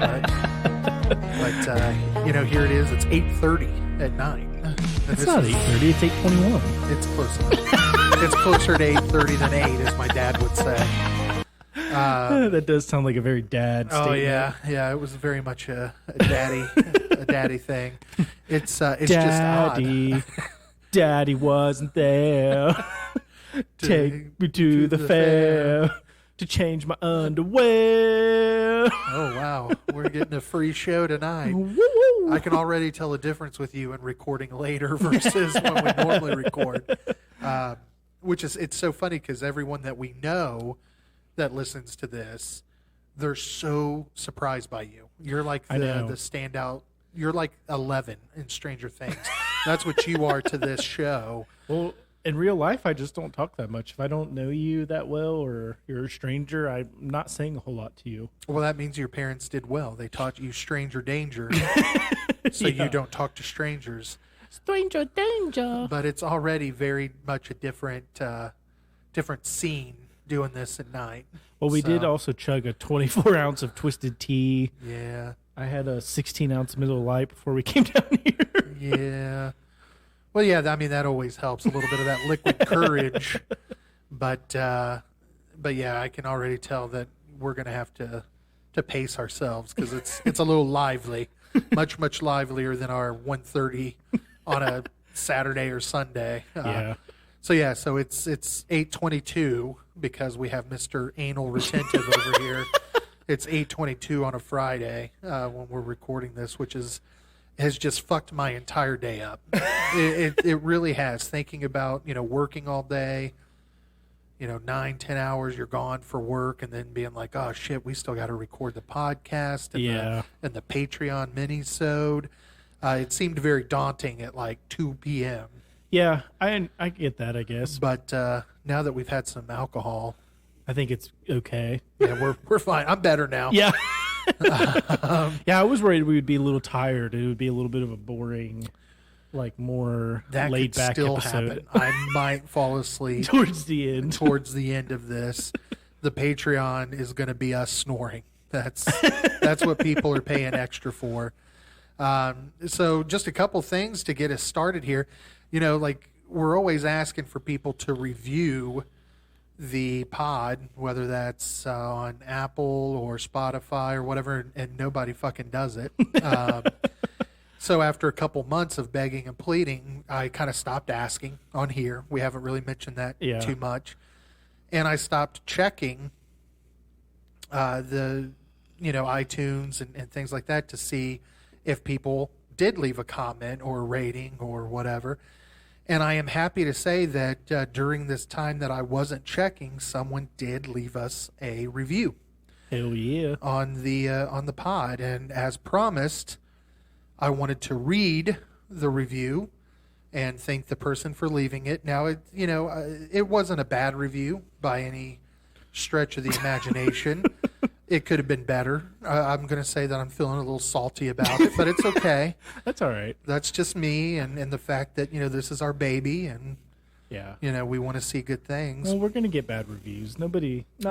but here it is. It's 8:30 at night. It's not 8:30. It's 8:21. It's close enough. It's closer to 8:30 than 8, as my dad would say. That does sound like a very dad statement. Oh yeah. It was very much a daddy thing. It's just odd. Daddy wasn't there. Take me to the fair to change my underwear. Oh wow, we're getting a free show tonight. Woo-woo. I can already tell the difference with you in recording later versus when we normally record. It's so funny because everyone that we know that listens to this, they're so surprised by you. You're like the standout. You're like 11 in Stranger Things. That's what you are to this show. Well, in real life, I just don't talk that much. If I don't know you that well or you're a stranger, I'm not saying a whole lot to you. Well, that means your parents did well. They taught you stranger danger, so you don't talk to strangers. Stranger danger. But it's already very much a different scene doing this at night. Well, we did also chug a 24 ounce of Twisted Tea. Yeah. I had a 16 ounce Miller Lite before we came down here. Yeah. Well, yeah, that always helps, a little bit of that liquid courage. But yeah, I can already tell that we're going to have to pace ourselves because it's a little lively, much livelier than our 1:30 on a Saturday or Sunday. Yeah. So it's 8:22 because we have Mr. Anal Retentive over here. It's 8:22 on a Friday when we're recording this, which has just fucked my entire day up. It really has. Thinking about working all day, 9-10 hours you're gone for work, and then being like, oh shit, we still got to record the podcast and the Patreon mini-sode. It seemed very daunting at like 2 p.m. Yeah, I get that, I guess. But now that we've had some alcohol, I think it's okay. Yeah, we're fine. I'm better now. Yeah. Yeah, I was worried we would be a little tired. It would be a little bit of a boring, like more laid back still episode. Happen. I might fall asleep towards the end. Towards the end of this, the Patreon is going to be us snoring. That's what people are paying extra for. So just a couple things to get us started here. Like we're always asking for people to review the pod, whether that's on Apple or Spotify or whatever, and nobody fucking does it. So after a couple months of begging and pleading, I kind of stopped asking on here. We haven't really mentioned that too much. And I stopped checking the iTunes and things like that to see if people did leave a comment or a rating or whatever. And I am happy to say that during this time that I wasn't checking, someone did leave us a review. Hell yeah! On the pod, and as promised, I wanted to read the review and thank the person for leaving it. Now, it wasn't a bad review by any stretch of the imagination. It could have been better. I'm going to say that I'm feeling a little salty about it, but it's okay. That's all right. That's just me and the fact that, this is our baby and, we want to see good things. Well, we're going to get bad reviews. Not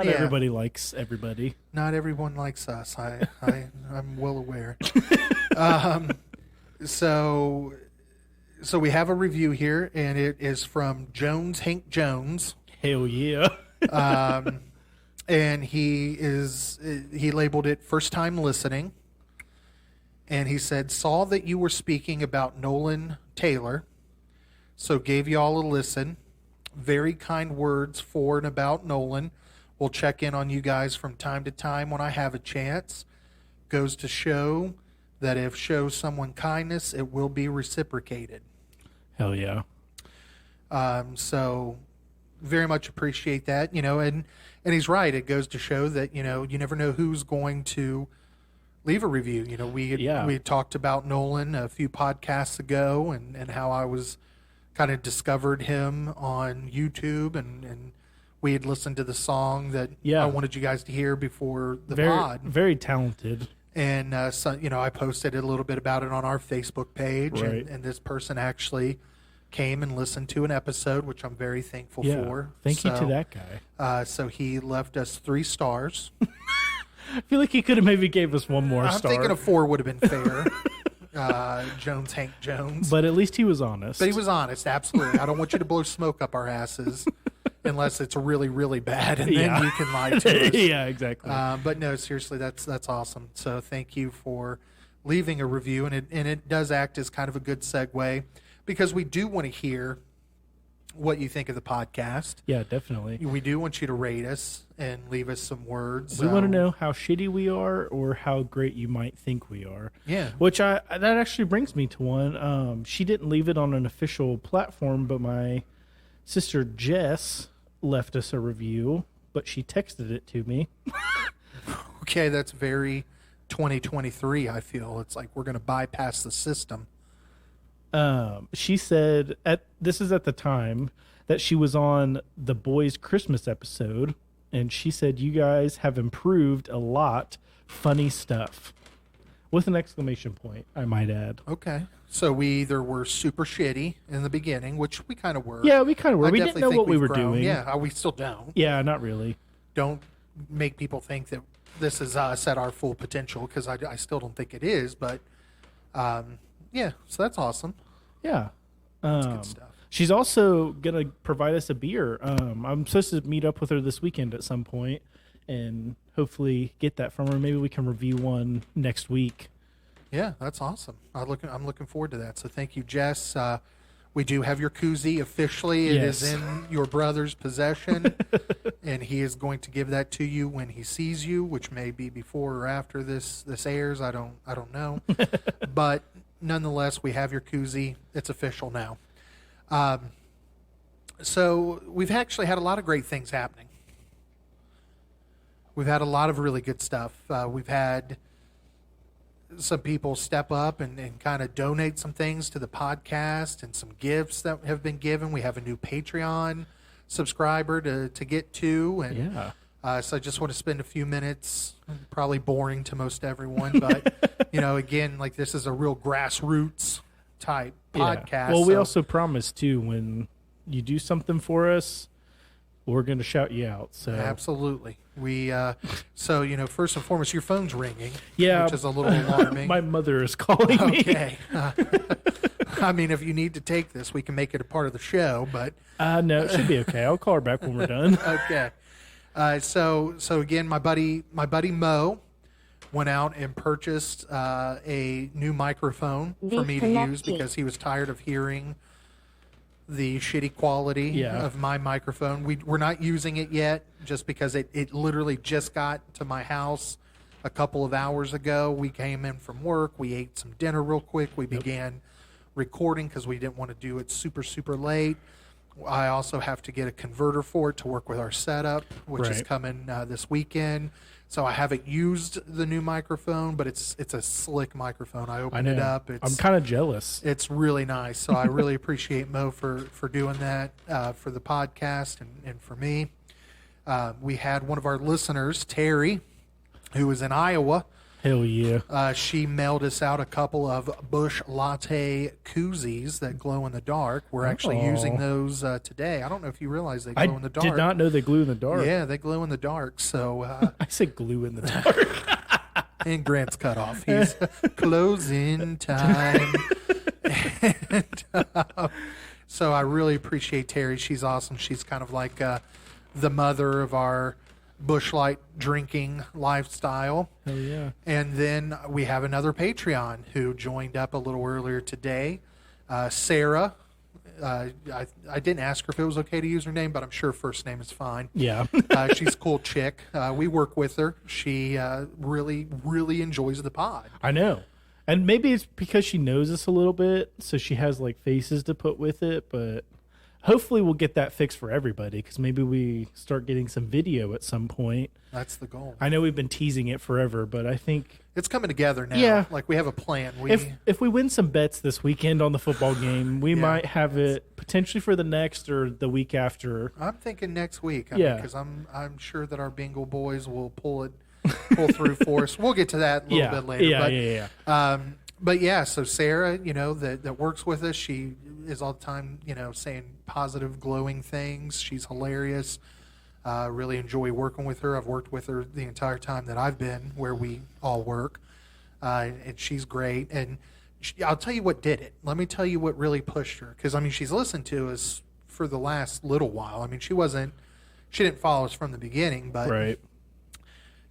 everybody likes everybody. Not everyone likes us. I'm well aware. So we have a review here, and it is from Jones Hank Jones. Hell yeah. And he labeled it first time listening. And he said, saw that you were speaking about Nolan Taylor, so gave y'all a listen. Very kind words for and about Nolan. We'll check in on you guys from time to time when I have a chance. Goes to show that if show someone kindness, it will be reciprocated. Hell yeah. So very much appreciate that, and he's right. It goes to show that, you never know who's going to leave a review. We had talked about Nolan a few podcasts ago and how I was kind of discovered him on YouTube and we had listened to the song that I wanted you guys to hear before the pod. Very talented. And, I posted a little bit about it on our Facebook page right. and this person actually came and listened to an episode, which I'm very thankful for. Thank you to that guy. So he left us 3 stars. I feel like he could have maybe gave us one more I'm star. thinking a 4 would have been fair. Hank Jones. But at least he was honest. But he was honest, absolutely. I don't want you to blow smoke up our asses unless it's really, really bad, and then you can lie to us. Yeah, exactly. But no, seriously, that's awesome. So thank you for leaving a review, and it does act as kind of a good segue because we do want to hear what you think of the podcast. Yeah, definitely. We do want you to rate us and leave us some words. We want to know how shitty we are or how great you might think we are. Yeah. Which that actually brings me to one. She didn't leave it on an official platform, but my sister Jess left us a review, but she texted it to me. Okay, that's very 2023, I feel. It's like we're going to bypass the system. She said this is at the time that she was on the boys' Christmas episode, and she said you guys have improved a lot. Funny stuff, with an exclamation point, I might add. Okay, so we either were super shitty in the beginning, which we kind of were. Yeah, we kind of were. I We didn't definitely know think what we we've were grown. doing. Yeah, we still don't. Yeah, not really. Don't make people think that this is us at our full potential, because I still don't think it is. But yeah, so that's awesome. Yeah. That's good stuff. She's also going to provide us a beer. I'm supposed to meet up with her this weekend at some point and hopefully get that from her. Maybe we can review one next week. Yeah, that's awesome. I'm looking forward to that. So thank you, Jess. We do have your koozie officially. It is in your brother's possession, and he is going to give that to you when he sees you, which may be before or after this airs. I don't know, but nonetheless, we have your koozie. It's official now. So we've actually had a lot of great things happening. We've had a lot of really good stuff. We've had some people step up and kind of donate some things to the podcast and some gifts that have been given. We have a new Patreon subscriber to get to. And so I just want to spend a few minutes, probably boring to most everyone, but, again, like this is a real grassroots type podcast. Well, we also promise, too, when you do something for us, we're going to shout you out. So absolutely. We so first and foremost, your phone's ringing. Yeah, which is a little alarming. My mother is calling me. Okay. I mean, if you need to take this, we can make it a part of the show. But no, it should be okay. I'll call her back when we're done. Okay. So again, my buddy Mo went out and purchased a new microphone for me to use because he was tired of hearing the shitty quality of my microphone. We're not using it yet just because it literally just got to my house a couple of hours ago. We came in from work. We ate some dinner real quick. We began recording because we didn't want to do it super, super late. I also have to get a converter for it to work with our setup, which is coming this weekend. So I haven't used the new microphone, but it's a slick microphone. I opened it up. I'm kind of jealous. It's really nice. So I really appreciate Mo for doing that for the podcast and for me. We had one of our listeners, Terry, who was in Iowa. Hell yeah. She mailed us out a couple of Busch Latte koozies that glow in the dark. We're actually using those today. I don't know if you realize they glow in the dark. I did not know they glue in the dark. Yeah, they glow in the dark. So I said glue in the dark. And Grant's cut off. He's closing time. And, so I really appreciate Terry. She's awesome. She's kind of like the mother of our Busch Light drinking lifestyle. Hell yeah. And then we have another Patreon who joined up a little earlier today. Sarah. I didn't ask her if it was okay to use her name, but I'm sure first name is fine. Yeah. She's a cool chick. We work with her. She really, really enjoys the pod. I know. And maybe it's because she knows us a little bit, so she has like faces to put with it, but hopefully we'll get that fixed for everybody because maybe we start getting some video at some point. That's the goal. I know we've been teasing it forever, but I think it's coming together now. Yeah. Like we have a plan. If we win some bets this weekend on the football game, we might have it potentially for the next or the week after. I'm thinking next week. Because I'm sure that our Bengal boys will pull through for us. We'll get to that a little bit later. But yeah, so Sarah, that works with us, she is all the time, saying positive, glowing things. She's hilarious. Really enjoy working with her. I've worked with her the entire time that I've been where we all work, and she's great. And I'll tell you what did it. Let me tell you what really pushed her, because I mean she's listened to us for the last little while. I mean she didn't follow us from the beginning, but Right.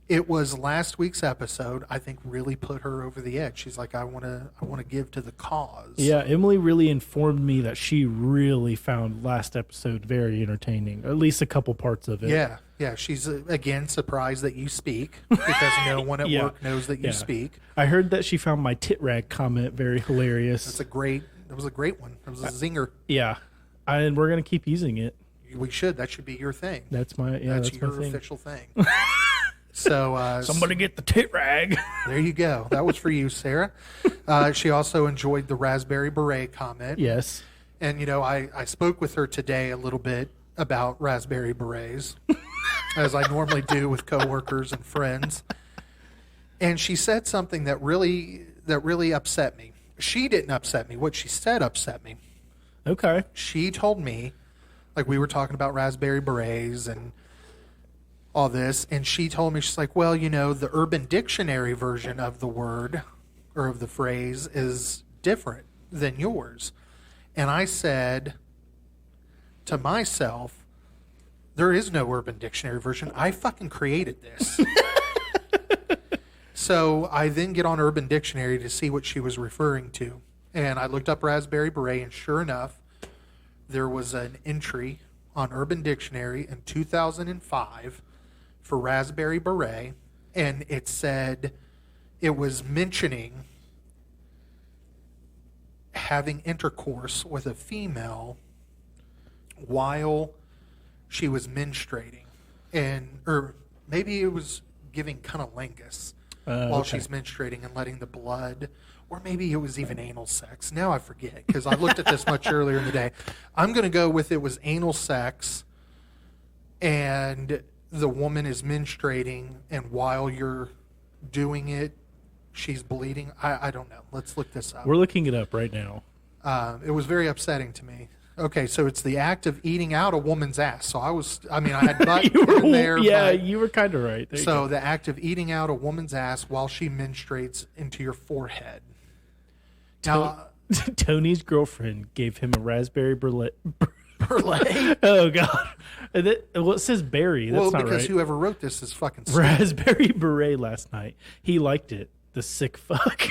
it was last week's episode, I think, really put her over the edge. She's like, I want to give to the cause. Yeah, Emily really informed me that she really found last episode very entertaining, at least a couple parts of it. Yeah. She's, again, surprised that you speak because no one at Yeah. work knows that you Yeah. speak. I heard that she found my tit rag comment very hilarious. That was a great one. It was a zinger. Yeah. And we're going to keep using it. We should. That should be your thing. That's my That's my your thing. official thing. So Somebody get the tit rag. there you go. That was for you, Sarah. She also enjoyed the raspberry beret comment. Yes. And, I spoke with her today a little bit about raspberry berets, as I normally do with coworkers and friends. And she said something that really upset me. She didn't upset me. What she said upset me. Okay. She told me, like we were talking about raspberry berets and all this, and she told me, she's like, well, the Urban Dictionary version of the word or of the phrase is different than yours. And I said to myself, there is no Urban Dictionary version. I fucking created this. So I then get on Urban Dictionary to see what she was referring to. And I looked up raspberry beret, and sure enough, there was an entry on Urban Dictionary in 2005 for raspberry beret, and it said it was mentioning having intercourse with a female while she was menstruating, or maybe it was giving cunnilingus while Okay. she's menstruating and letting the blood, or maybe it was even anal sex. Now I forget because I looked at this much earlier in the day. I'm going to go with it was anal sex, and the woman is menstruating, and while you're doing it, she's bleeding. I don't know. Let's look this up. We're looking it up right now. It was very upsetting to me. Okay, so it's the act of eating out a woman's ass. So I had butt in there. Yeah, but- you were kind of right. There you so the act of eating out a woman's ass while she menstruates into your forehead. Now, go. Tony's girlfriend gave him a raspberry beret. Burley. Oh God! It says berry. That's Well, not because right. whoever wrote this is fucking stupid. Raspberry beret last night. He liked it. The sick fuck.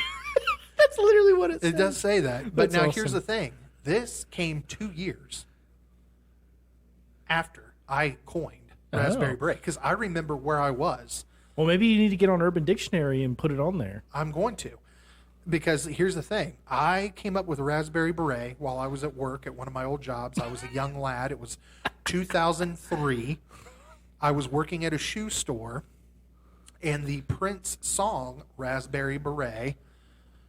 That's literally what it says. It does say that. But That's now awesome. here's the thing. This came 2 years after I coined raspberry Oh. beret, because I remember where I was. Well, maybe you need to get on Urban Dictionary and put it on there. I'm going to. Because here's the thing. I came up with a raspberry beret while I was at work at one of my old jobs. I was a young lad. It was 2003. I was working at a shoe store, and the Prince song, Raspberry Beret,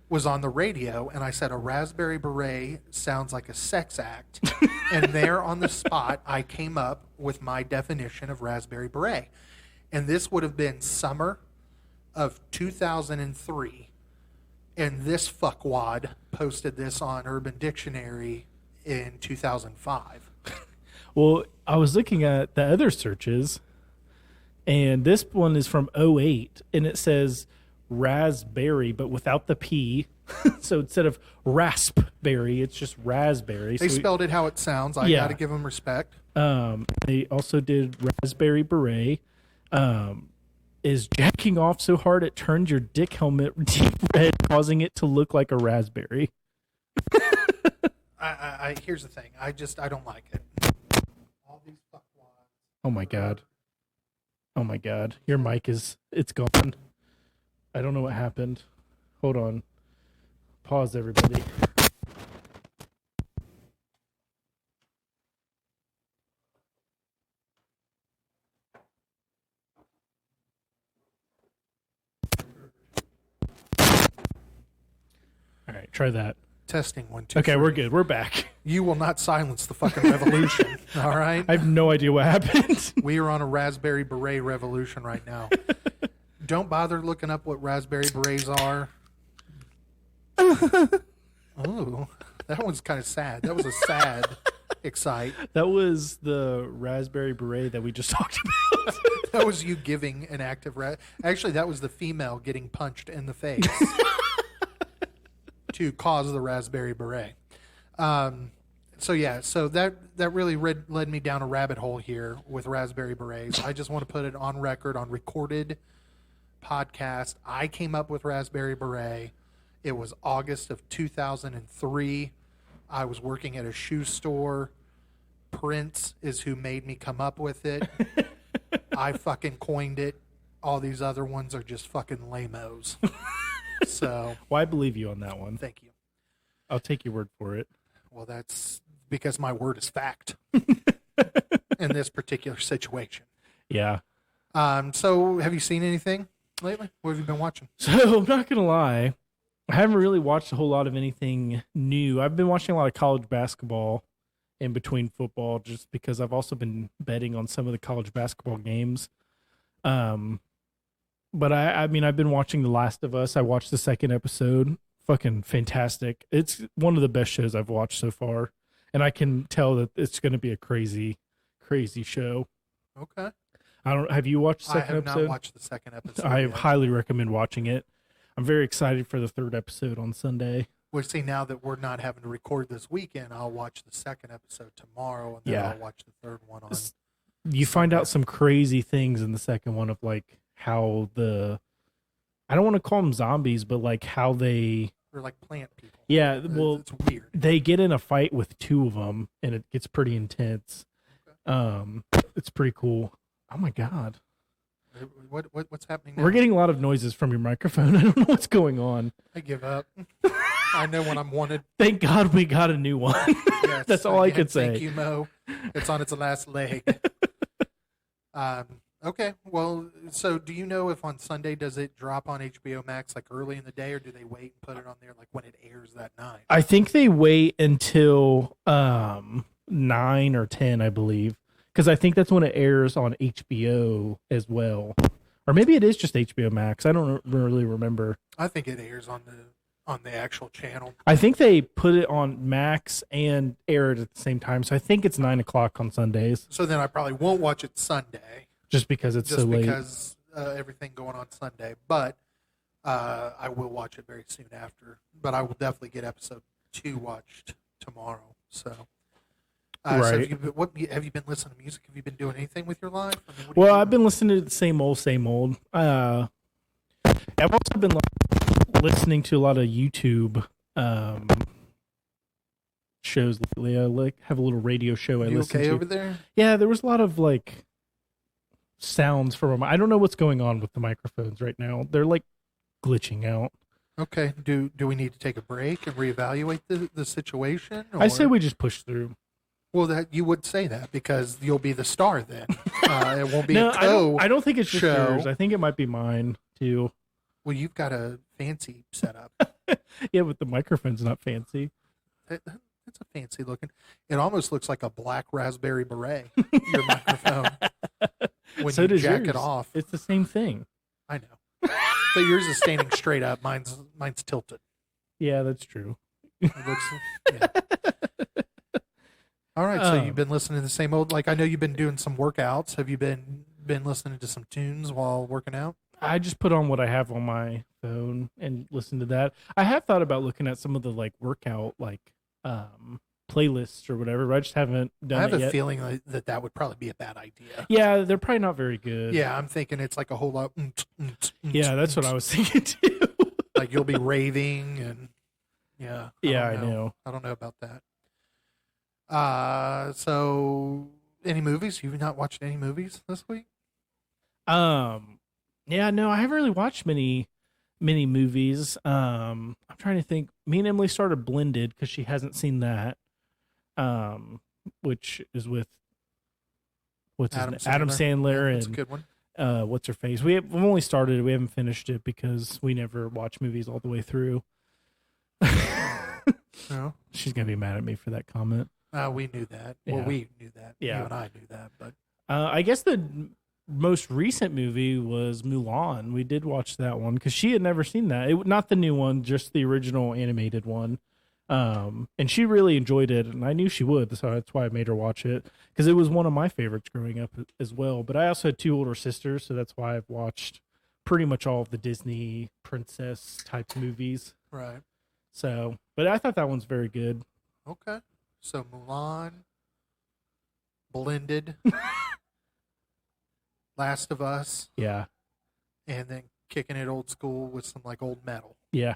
was on the radio, and I said, a raspberry beret sounds like a sex act. And there on the spot, I came up with my definition of raspberry beret. And this would have been summer of 2003. And this fuckwad posted this on Urban Dictionary in 2005. Well, I was looking at the other searches, and this one is from '08, and it says raspberry, but without the P. So instead of raspberry, it's just raspberry. They So spelled it how it sounds. I Yeah. got to give them respect. they also did raspberry beret. Is jacking off so hard it turns your dick helmet deep red, causing it to look like a raspberry. Here's the thing. I don't like it. All these fuckwads. Oh my god. Oh my god. Your mic it's gone. I don't know what happened. Hold on. Pause, everybody. All right, try that. Testing 1, 2, Okay, 3. we're good. We're back. You will not silence the fucking revolution. All right? I have no idea what happened. We are on a raspberry beret revolution right now. Don't bother looking up what raspberry berets are. Oh, that one's kind of sad. That was a sad Excite. That was the raspberry beret that we just talked about. That was you giving an active Actually, that was the female getting punched in the face to cause the raspberry beret. So that really led me down a rabbit hole here with raspberry berets. I just want to put it on record, on recorded podcast. I came up with raspberry beret. It was August of 2003. I was working at a shoe store. Prince is who made me come up with it. I fucking coined it. All these other ones are just fucking lame-os. So, well, I believe you on that one. thank you. I'll take your word for it. Well, that's because my word is fact in this particular situation. Yeah. So have you seen anything lately? What have you been watching? So I'm not gonna lie, I haven't really watched a whole lot of anything new. I've been watching a lot of college basketball in between football, just because I've also been betting on some of the college basketball games. But I mean, I've been watching The Last of Us. I watched the second episode. Fucking fantastic. It's one of the best shows I've watched so far. And I can tell that it's going to be a crazy, crazy show. Okay. Have you watched the I second have episode? not watched the second episode. I yet. highly recommend watching it. I'm very excited for the third episode on Sunday. Well, see, now that we're not having to record this weekend, I'll watch the second episode tomorrow, and then Yeah. I'll watch the third one on. You find out some crazy things in the second one of like how I don't want to call them zombies, but like how they, Or like plant people. yeah, well, It's weird. they get in a fight with two of them and it gets pretty intense. It's pretty cool. Oh my God. What's happening now? We're getting a lot of noises from your microphone. I don't know what's going on. I give up. I know when I'm wanted. Thank God we got a new one. Yes, That's all I again, could say. Thank you, Mo. It's on its last leg. Okay. Well, so do you know if on Sunday does it drop on HBO Max like early in the day, or do they wait and put it on there like when it airs that night? I think they wait until 9 or 10, I believe, because I think that's when it airs on HBO as well, or maybe it is just HBO Max. I don't really remember. I think it airs on the actual channel. I think they put it on Max and air it at the same time, so I think it's 9 o'clock on Sundays, So then I probably won't watch it Sunday, just because it's just so late. because everything going on Sunday. But I will watch it very soon after. But I will definitely get episode 2 watched tomorrow. So. So Right. have you been listening to music? Have you been doing anything with your life? I mean, what are Well, you I've doing? been listening to the same old. I've also been listening to a lot of YouTube shows lately. I have a little radio show I You listen okay to. over there? Yeah, there was a lot of like sounds from. I don't know what's going on with the microphones right now. They're like glitching out. Okay. Do we need to take a break and reevaluate the situation? I say or- we just push through. Well, that you would say that because you'll be the star then. It won't be No, a co. I don't think it's just show. yours. I think it might be mine too. Well, you've got a fancy setup. Yeah, but the microphone's not fancy. That's a fancy looking. It almost looks like a black raspberry beret. Your microphone. When So you does jack it yours. off, It's the same thing. I know. But yours is standing straight up. Mine's tilted. Yeah, that's true. It looks. Yeah. All right, so you've been listening to the same old. Like I know you've been doing some workouts. Have you been listening to some tunes while working out? I just put on what I have on my phone and listen to that. I have thought about looking at some of the like workout like playlists or whatever, but I just haven't done I have it a yet. feeling that would probably be a bad idea. Yeah, they're probably not very good. Yeah, I'm thinking it's like a whole lot. Yeah, that's what I was thinking too. Like you'll be raving and yeah. Yeah, I don't know. I don't know about that. So any movies? You've not watched any movies this week? Yeah, no, I haven't really watched many movies. I'm trying to think. Me and Emily started Blended because she hasn't seen that. Which is with what's his name? Adam Sandler That's a and good one. what's her face? We've only started it. We haven't finished it because we never watch movies all the way through. No, She's gonna be mad at me for that comment. we knew that. Well, Yeah. we knew that. Yeah. You and I knew that, but I guess the most recent movie was Mulan. We did watch that one because she had never seen that. Not the new one, just the original animated one. And she really enjoyed it, and I knew she would, so that's why I made her watch it, because it was one of my favorites growing up as well. But I also had two older sisters, so that's why I've watched pretty much all of the Disney princess type movies. Right. So, but I thought that one's very good. Okay. So Mulan, Blended, Last of Us, Yeah, and then kicking it old school with some like old metal. yeah,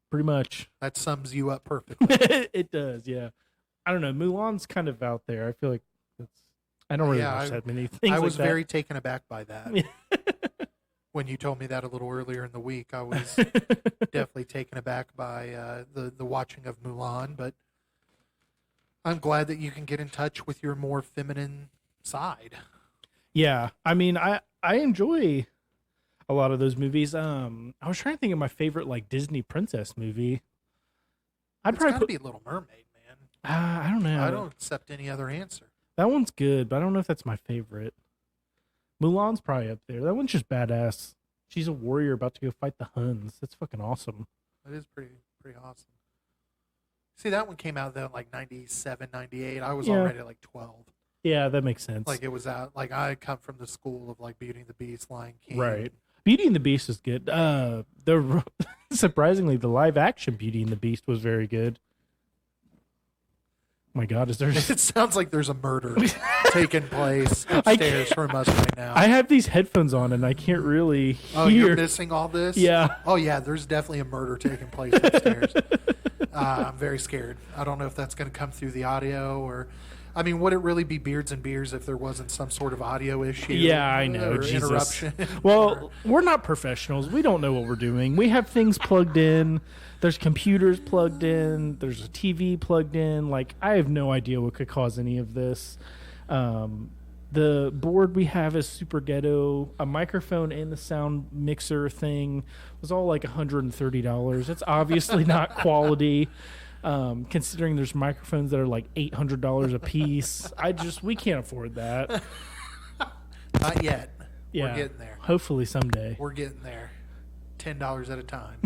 pretty much. That sums you up perfectly. It does, yeah. I don't know. Mulan's kind of out there. I feel like I don't really Yeah, watch that many things. I like was that. very taken aback by that. Yeah. When you told me that a little earlier in the week, I was definitely taken aback by the watching of Mulan. But I'm glad that you can get in touch with your more feminine side. Yeah, I mean, I enjoy a lot of those movies. I was trying to think of my favorite like Disney princess movie. I'd It's probably got to put. be Little Mermaid, man. I don't know. I don't accept any other answer. That one's good, but I don't know if that's my favorite. Mulan's probably up there. That one's just badass. She's a warrior about to go fight the Huns. That's fucking awesome. It is pretty awesome. See, that one came out then like 97, 98. I was Yeah. already like 12. Yeah, that makes sense. Like it was out. Like I come from the school of like Beauty and the Beast, Lion King. Right. Beauty and the Beast is good. The surprisingly, the live action Beauty and the Beast was very good. My God, is there? It sounds like there's a murder taking place upstairs from us right now. I have these headphones on and I can't really Oh, hear. you're missing all this? Yeah. Oh, yeah, there's definitely a murder taking place upstairs. I'm very scared. I don't know if that's going to come through the audio or... I mean, would it really be Beards and Beers if there wasn't some sort of audio issue? Yeah, I know. Or Jesus. interruption? Well, we're not professionals. We don't know what we're doing. We have things plugged in. There's computers plugged in. There's a TV plugged in. Like, I have no idea what could cause any of this. The board we have is super ghetto. A microphone and the sound mixer thing was all like $130. It's obviously not quality. Considering there's microphones that are like $800 a piece. We can't afford that. Not yet. Yeah. We're getting there. Hopefully someday. We're getting there. $10 at a time.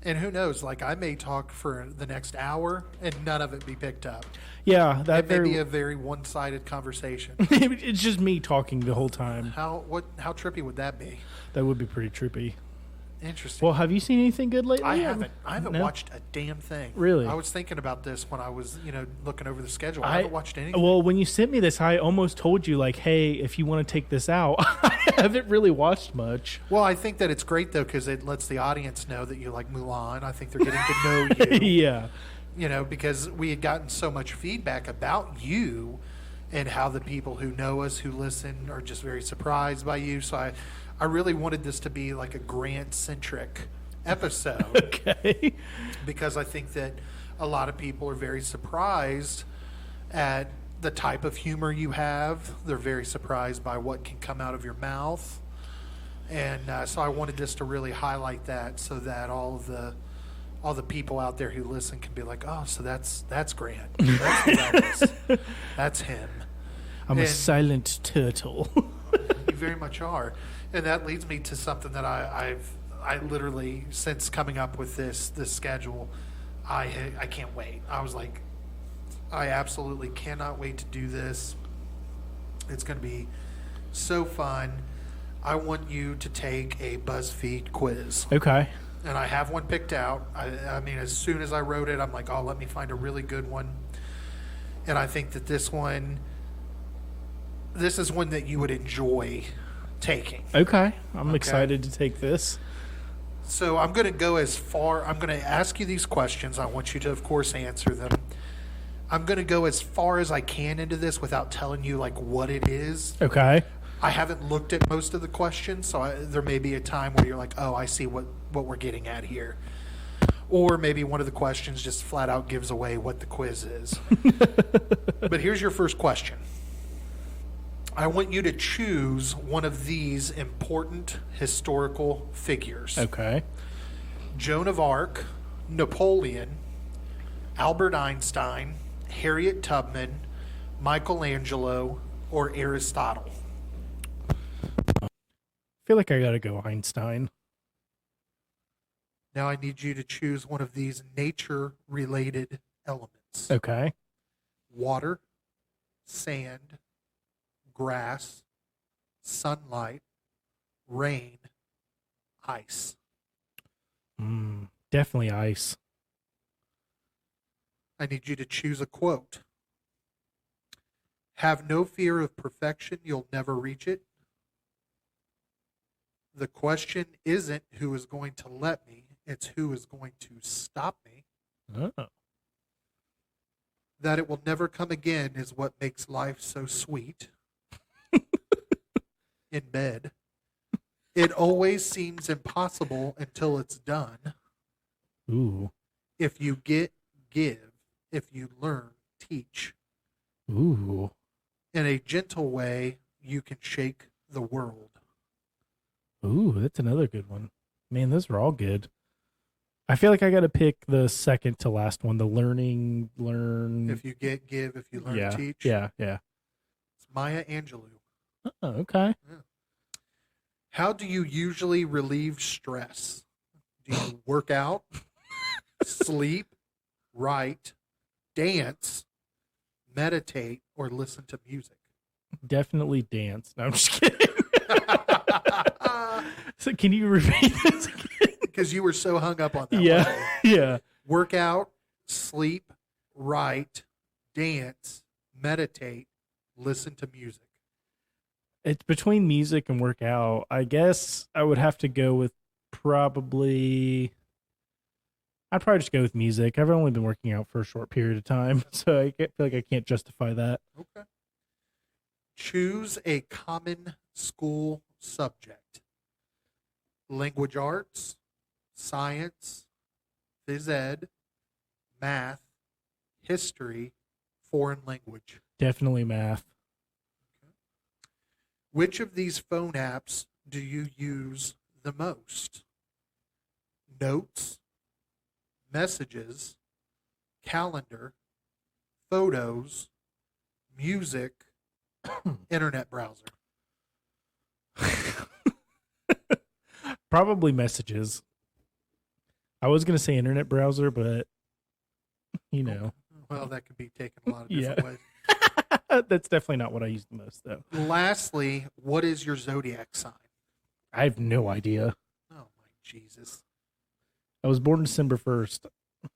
And who knows? Like, I may talk for the next hour and none of it be picked up. Yeah, that It may very be a very one-sided conversation. it's just me talking the whole time. How trippy would that be? That would be pretty trippy. Interesting. Well, have you seen anything good lately? I haven't No? watched a damn thing. Really? I was thinking about this when I was, looking over the schedule. I haven't watched anything. Well, when you sent me this, I almost told you like, "Hey, if you want to take this out," I haven't really watched much. Well, I think that it's great though because it lets the audience know that you like Mulan. I think they're getting to know you. Yeah, Because we had gotten so much feedback about you and how the people who know us, who listen, are just very surprised by you. So I really wanted this to be like a Grant-centric episode. okay. Because I think that a lot of people are very surprised at the type of humor you have. They're very surprised by what can come out of your mouth. And so I wanted this to really highlight that so that all the people out there who listen can be like, oh, so that's Grant. That's who that is. That's him. I'm a And- silent turtle. You very much are. And that leads me to something that I literally, since coming up with this schedule, I can't wait. I was like, I absolutely cannot wait to do this. It's going to be so fun. I want you to take a BuzzFeed quiz. Okay. And I have one picked out. I mean, as soon as I wrote it, I'm like, oh, let me find a really good one. And I think that this is one that you would enjoy taking. Okay. I'm excited to take this. So I'm going to go as far. I'm going to ask you these questions. I want you to, of course, answer them. I'm going to go as far as I can into this without telling you like what it is. Okay. I haven't looked at most of the questions, so there may be a time where you're like, oh, I see what we're getting at here. Or maybe one of the questions just flat out gives away what the quiz is. But here's your first question. I want you to choose one of these important historical figures. Okay. Joan of Arc, Napoleon, Albert Einstein, Harriet Tubman, Michelangelo, or Aristotle. I feel like I gotta go Einstein. Now I need you to choose one of these nature-related elements. Okay. Water, sand, grass, sunlight, rain, ice. Definitely ice. I need you to choose a quote. Have no fear of perfection, you'll never reach it. The question isn't who is going to let me, it's who is going to stop me. Oh. That it will never come again is what makes life so sweet. In bed. It always seems impossible until it's done. Ooh. If you get, give. If you learn, teach. Ooh. In a gentle way, you can shake the world. Ooh, that's another good one. Man, those are all good. I feel like I got to pick the second to last one, the learn. If you get, give. If you learn, yeah, teach. yeah. It's Maya Angelou. Oh, okay. How do you usually relieve stress? Do you work out, sleep, write, dance, meditate, or listen to music? Definitely dance. No, I'm just kidding. So can you repeat this again? Because you were so hung up on that Yeah, one. yeah. Work out, sleep, write, dance, meditate, listen to music. It's between music and workout. I guess I would have to go with probably. I'd probably just go with music. I've only been working out for a short period of time, so I feel like I can't justify that. Okay. Choose a common school subject. Language arts, science, phys ed, math, history, foreign language. Definitely math. Which of these phone apps do you use the most? Notes, messages, calendar, photos, music, internet browser. Probably messages. I was going to say internet browser, but you know. Well, that could be taken a lot of different ways. That's definitely not what I use the most, though. Lastly, what is your zodiac sign? I have no idea. Oh, my Jesus. I was born December 1st. Let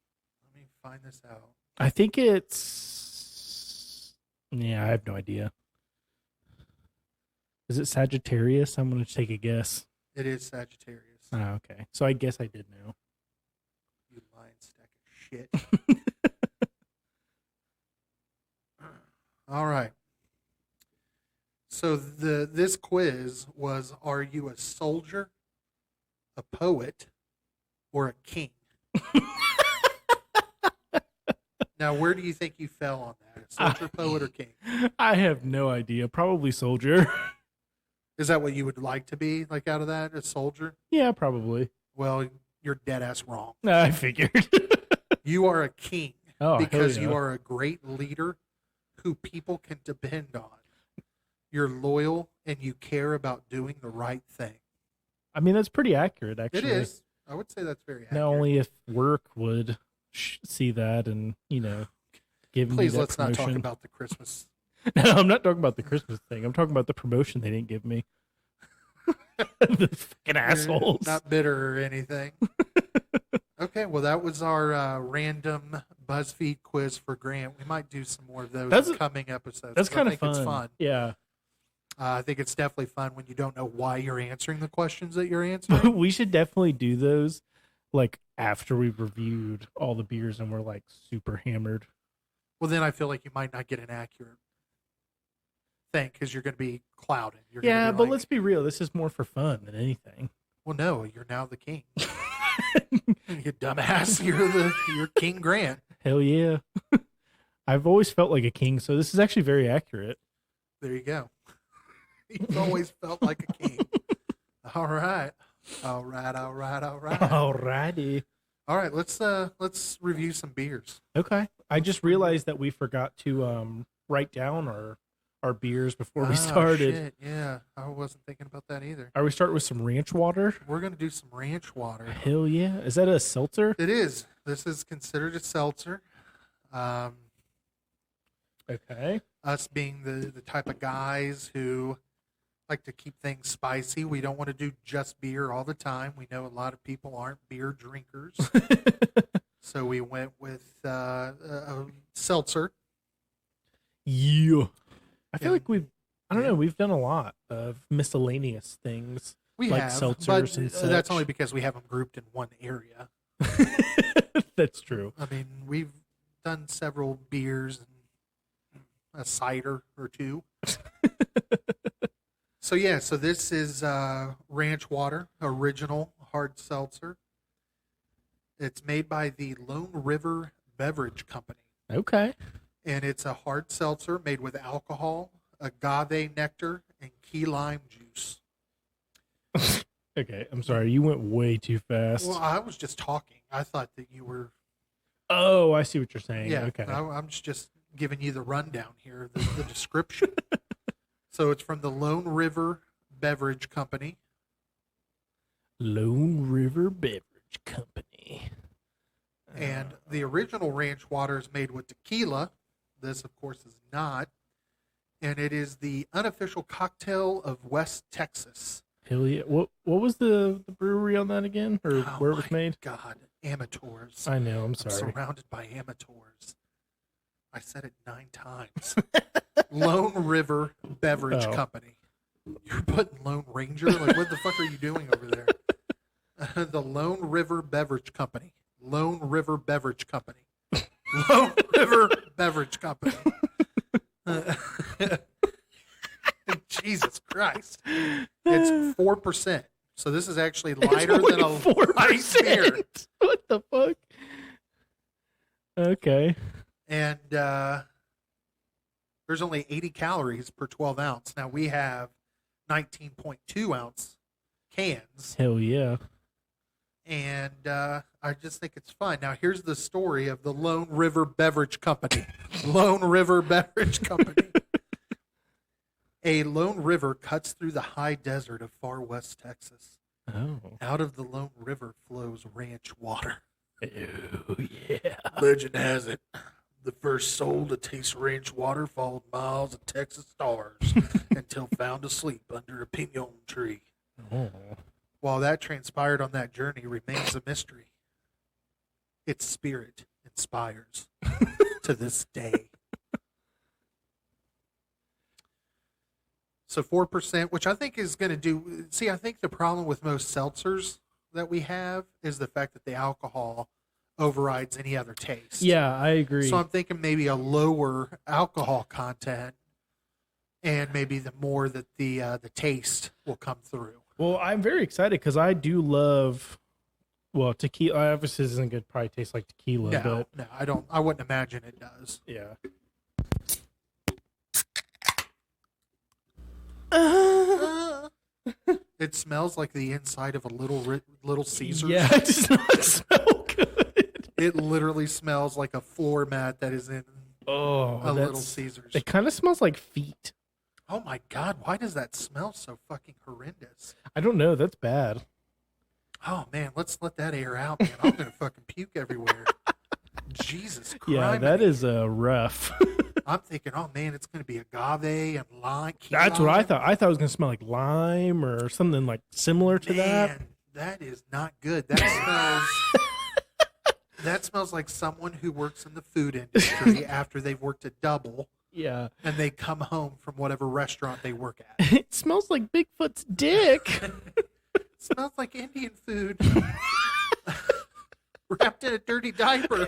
me find this out. I think it's. Yeah, I have no idea. Is it Sagittarius? I'm going to take a guess. It is Sagittarius. Oh, okay. So I guess I did know. You lying stack of shit. All right. So this quiz was: are you a soldier, a poet, or a king? Now, where do you think you fell on that? A soldier, poet, or king? I have no idea. Probably soldier. Is that what you would like to be, like, out of that, a soldier? Yeah, probably. Well, you're dead ass wrong. I figured. You are a king Oh, because hell yeah. you are a great leader who people can depend on. You're loyal and you care about doing the right thing. I mean, that's pretty accurate, actually. It is. I would say that's very accurate. Not only if work would see that and, give Please, me that let's not promotion. talk about the Christmas. No, I'm not talking about the Christmas thing. I'm talking about the promotion they didn't give me. The fucking assholes. Not bitter or anything. Okay, well, that was our random BuzzFeed quiz for Grant. We might do some more of those in coming episodes. That's kind of I think fun. it's fun. Yeah. I think it's definitely fun when you don't know why you're answering the questions that you're answering. We should definitely do those like after we've reviewed all the beers and we're like super hammered. Well, then I feel like you might not get an accurate thing because you're going to be clouded. You're gonna Yeah, be but like, let's be real. This is more for fun than anything. well, no, you're now the king. You dumbass. You're King Grant. Hell yeah. I've always felt like a king, so this is actually very accurate. There you go. You've always felt like a king. All right. Alrighty. All right, let's review some beers. Okay. I just realized that we forgot to write down our our beers before we Oh, started. shit. Yeah, I wasn't thinking about that either. Are we starting with some ranch water? We're gonna do some ranch water. Hell yeah! Is that a seltzer? It is. This is considered a seltzer. Okay. Us being the type of guys who like to keep things spicy. We don't want to do just beer all the time. We know a lot of people aren't beer drinkers. So we went with a seltzer. Yeah. I feel Yeah. like I don't Yeah. know, we've done a lot of miscellaneous things. We Like have, seltzers but and that's such. only because we have them grouped in one area. That's true. I mean, we've done several beers and a cider or two. So yeah, so this is Ranch Water Original Hard Seltzer. It's made by the Lone River Beverage Company, Okay. and it's a hard seltzer made with alcohol, agave nectar, and key lime juice. Okay, I'm sorry. You went way too fast. Well, I was just talking. I thought that you were. Oh, I see what you're saying. Yeah, Okay. I'm just giving you the rundown here, the description. So it's from the Lone River Beverage Company. Lone River Beverage Company. And the original ranch water is made with tequila. This, of course, is not. And it is the unofficial cocktail of West Texas. Hell yeah. What was the brewery on that again? Or Oh where it was my made? God, amateurs. I know, I'm I'm sorry. surrounded by amateurs. I said it 9 times. Lone River Beverage Oh. Company. You're putting Lone Ranger? Like, what the fuck are you doing over there? The Lone River Beverage Company. Lone River Beverage Company. Lone River Beverage Company. Jesus Christ. It's 4%. So this is actually lighter than a light beer. What the fuck? Okay. And there's only 80 calories per 12 ounce. Now we have 19.2 ounce cans. Hell yeah. And I just think it's fun. Now, here's the story of the Lone River Beverage Company. Lone River Beverage Company. A Lone River cuts through the high desert of far west Texas. Oh. Out of the Lone River flows ranch water. Oh yeah. Legend has it, the first soul to taste ranch water followed miles of Texas stars until found asleep under a pinon tree. Oh. While that transpired on that journey remains a mystery. Its spirit inspires to this day. So 4%, which I think is going to do. See, I think the problem with most seltzers that we have is the fact that the alcohol overrides any other taste. Yeah, I agree. So I'm thinking maybe a lower alcohol content, and maybe the more that the taste will come through. Well, I'm very excited because I do love. Well, tequila obviously isn't good. Probably tastes like tequila, No, but I don't. I wouldn't imagine it does. yeah. It smells like the inside of a Little Caesars. Yeah, it does not smell good. It literally smells like a floor mat that is in Oh, a Little Caesars. It kind of smells like feet. Oh my God, why does that smell so fucking horrendous? I don't know. That's bad. Oh man, let's let that air out, man. I'm gonna fucking puke everywhere. Jesus Christ. Yeah, that is rough. I'm thinking, oh man, it's gonna be agave and lime. key That's what I lime. thought. I thought it was gonna smell like lime or something like similar to that. Man, that is not good. That smells. That smells like someone who works in the food industry after they've worked a double Yeah, and they come home from whatever restaurant they work at. it smells like Bigfoot's dick. Smells like Indian food wrapped in a dirty diaper.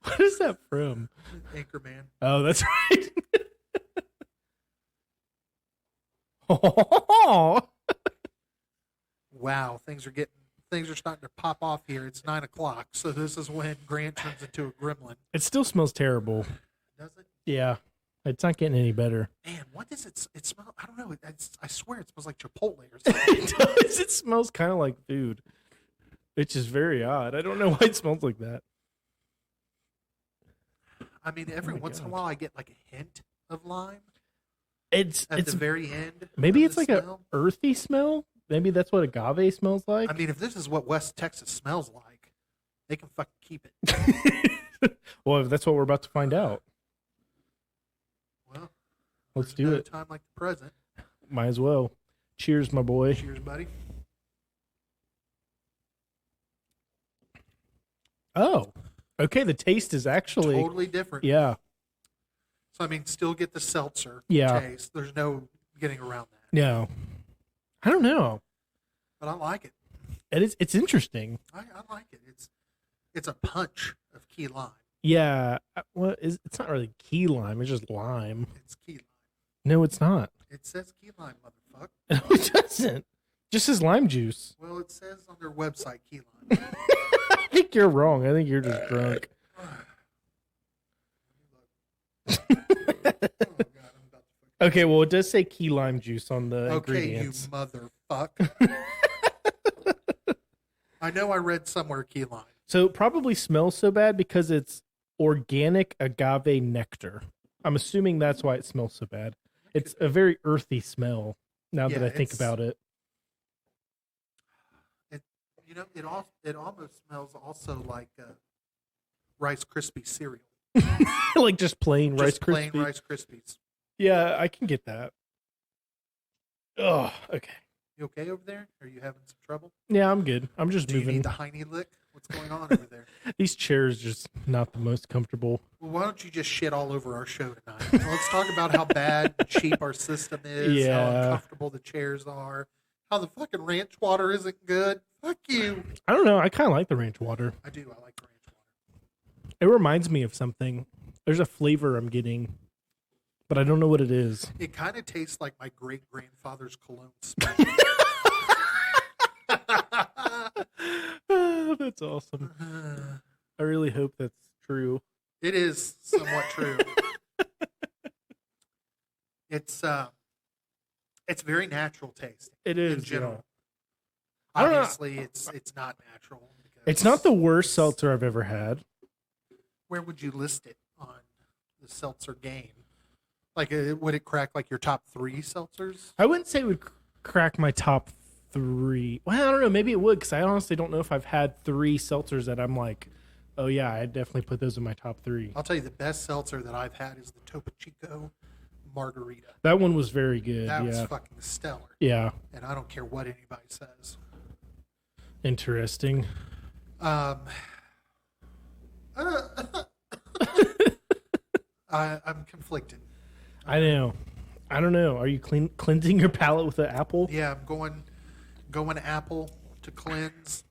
What is that from? Anchorman. Oh, that's right. Oh, Wow, things are starting to pop off here. It's 9:00, so this is when Grant turns into a gremlin. it still smells terrible. Does it? Yeah, it's not getting any better. Man, what does it smell? I don't know. I swear it smells like Chipotle or something. It does. It smells kind of like food, which is very odd. I don't know why it smells like that. I mean, every my once in a God. while I get like a hint of lime, It's at the very end. maybe of it's the like a smell. earthy smell. Maybe that's what agave smells like. I mean, if this is what West Texas smells like, they can fucking keep it. Well, if that's what we're about to find out. Well, Let's there's do no it. time like the present. Might as well. Cheers, my boy. Cheers, buddy. Oh, okay. The taste is actually Totally different. yeah. So I mean, still get the seltzer Yeah. taste. There's no getting around that. No, I don't know. But I like it. It's interesting. I like it. It's a punch of key lime. Yeah. It's not really key lime. It's just lime. It's key lime. No, it's not. It says key lime, motherfucker. No, it doesn't. Just as lime juice. Well, it says on their website key lime. I think you're wrong. I think you're just drunk. Oh, God, I'm about to fucking... Okay, well, it does say key lime juice on the Okay, you ingredients. motherfuck. I know I read somewhere key lime. So it probably smells so bad because it's organic agave nectar. I'm assuming that's why it smells so bad. It's a very earthy smell now that Yeah, I think it's- about it. It almost smells also like Rice Krispie cereal. Like just plain Rice Just plain Krispies. Rice Krispies. Yeah, I can get that. Oh, okay. You okay over there? Are you having some trouble? Yeah, I'm good. I'm just Do you moving. need the Heine lick? What's going on over there? These chairs just not the most comfortable. Well, why don't you just shit all over our show tonight? Let's talk about how bad and cheap our system is, how Yeah. uncomfortable the chairs are, how the fucking ranch water isn't good. Fuck you. I don't know. I kind of like the ranch water. I do. I like ranch water. It reminds me of something. There's a flavor I'm getting, but I don't know what it is. It kind of tastes like my great grandfather's cologne smell. That's awesome. I really hope that's true. It is somewhat true. It's very natural tasting. It is in general. yeah. I don't know. Obviously, it's not natural. Because It's not the worst seltzer I've ever had. Where would you list it on the seltzer game? Like, would it crack like your top 3 seltzers? I wouldn't say it would crack my top 3. Well, I don't know. Maybe it would because I honestly don't know if I've had 3 seltzers that I'm like, oh yeah, I definitely put those in my top 3. I'll tell you, the best seltzer that I've had is the Topo Chico Margarita. That one was very good. That was Yeah. fucking stellar, Yeah. and I don't care what anybody says. Interesting. I'm conflicted. I know. I don't know. Are you cleansing your palate with an apple? Yeah, I'm going apple to cleanse.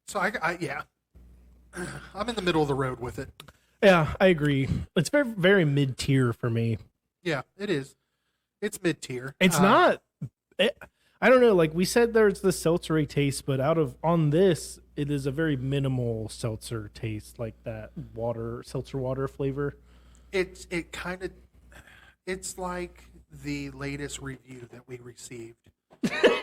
So yeah, I'm in the middle of the road with it. Yeah, I agree. It's very, very mid tier for me. Yeah, it is. It's mid tier. It's not. I don't know. Like we said, there's the seltzery taste, but on this, it is a very minimal seltzer taste, like that seltzer water flavor. It's like the latest review that we received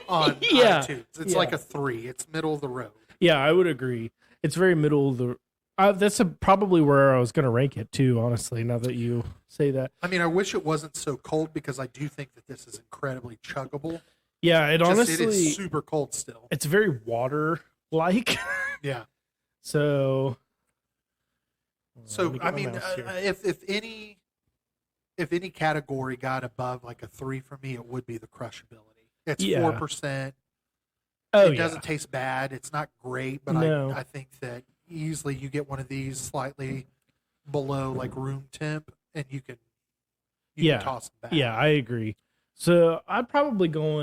on Yeah. iTunes. It's Yeah. like a 3. It's middle of the road. Yeah, I would agree. It's very middle of the. That's probably where I was going to rank it too. Honestly, now that you say that. I mean, I wish it wasn't so cold because I do think that this is incredibly chuggable. Yeah, it Just, honestly. it is super cold still. It's very water like. Yeah. So. Let So me get I my mean, mouse here. if any category got above like a 3 for me, it would be the crushability. It's Yeah. 4%. Oh It yeah. doesn't taste bad. It's not great, but No. I think that easily you get one of these slightly below like room temp, and you can Yeah. toss them back. Yeah, I agree. So I'd probably go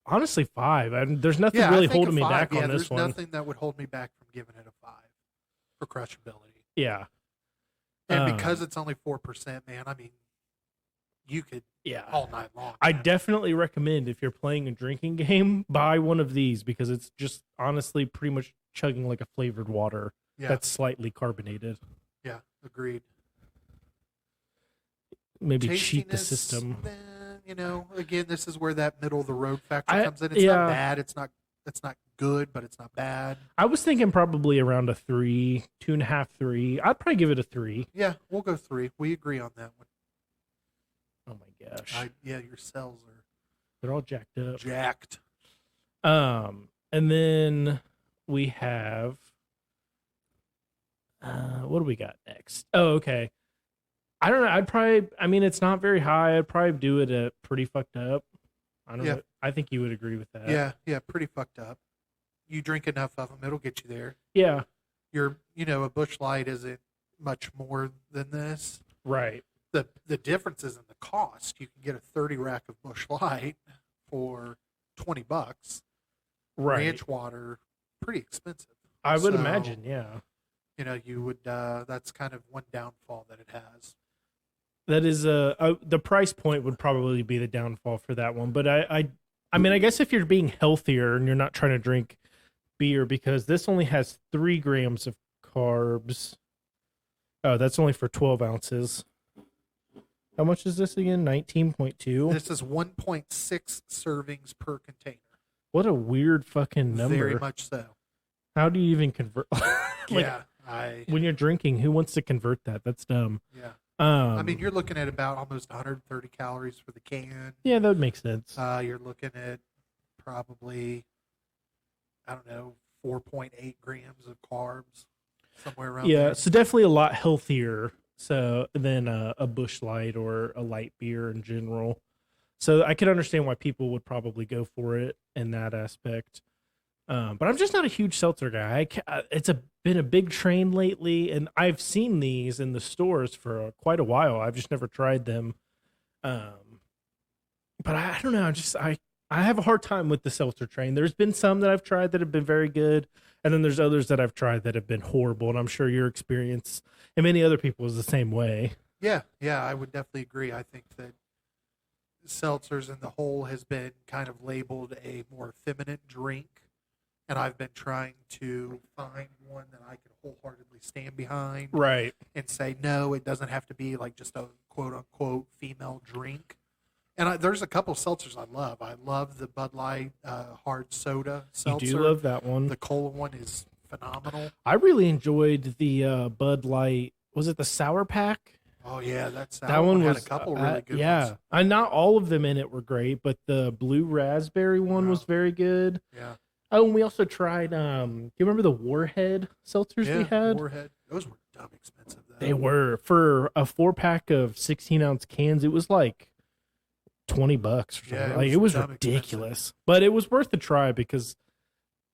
honestly 5. There's nothing Yeah, I really think a holding me 5. back Yeah, on this there's one. nothing that would hold me back from giving it a 5 for crushability. Yeah. And because it's only 4%, man, I mean, you could Yeah. all night long. I man. definitely recommend if you're playing a drinking game, buy one of these because it's just honestly pretty much chugging like a flavored water Yeah, that's slightly carbonated. yeah, agreed. Maybe cheat the Tastiness, system. Again, this is where that middle of the road factor I- comes in. It's yeah. not bad. It's not good, but it's not bad. I was thinking probably around a 3, 2.5, 3. I'd probably give it a 3. Yeah, we'll go 3. We agree on that one. Oh my gosh. Yeah, your cells are They're all jacked up. jacked. And then we have what do we got next? Oh, okay. I don't know. I mean, it's not very high. I'd probably do it at pretty fucked up. I don't know. I think you would agree with that. Yeah, pretty fucked up. You drink enough of them, it'll get you there. Yeah. A Busch Light isn't much more than this. Right. The difference is in the cost. You can get a 30 rack of Busch Light for $20. Right. Ranch water, pretty expensive. I would imagine, yeah. You would. That's kind of one downfall that it has. That is the price point would probably be the downfall for that one. But I mean, I guess if you're being healthier and you're not trying to drink beer, because this only has 3 grams of carbs. Oh, that's only for 12 ounces. How much is this again? 19.2. This is 1.6 servings per container. What a weird fucking number. Very much so. How do you even convert? When you're drinking, who wants to convert that? That's dumb. Yeah. I mean, you're looking at about almost 130 calories for the can. Yeah, that would make sense. You're looking at probably, I don't know, 4.8 grams of carbs, somewhere around there. Yeah, so definitely a lot healthier than a Busch Light or a light beer in general. So I can understand why people would probably go for it in that aspect. But I'm just not a huge seltzer guy. It's been a big train lately, and I've seen these in the stores for quite a while. I've just never tried them. But I don't know. I have a hard time with the seltzer train. There's been some that I've tried that have been very good, and then there's others that I've tried that have been horrible. And I'm sure your experience and many other people is the same way. Yeah, I would definitely agree. I think that seltzers in the whole has been kind of labeled a more feminine drink. And I've been trying to find one that I can wholeheartedly stand behind. Right. And say, no, it doesn't have to be like just a quote-unquote female drink. And there's a couple seltzers I love. I love the Bud Light hard soda seltzer. You do love that one. The cola one is phenomenal. I really enjoyed the Bud Light. Was it the Sour Pack? Oh, yeah. That one had was a couple really good yeah. ones. And not all of them in it were great, but the blue raspberry one was very good. Yeah. Oh, and we also tried. Do you remember the Warhead seltzers we had? Warhead. Those were dumb expensive, though. They were. For a 4-pack of 16-ounce cans, it was like $20 or something. Yeah, it was expensive. ridiculous. But it was worth the try because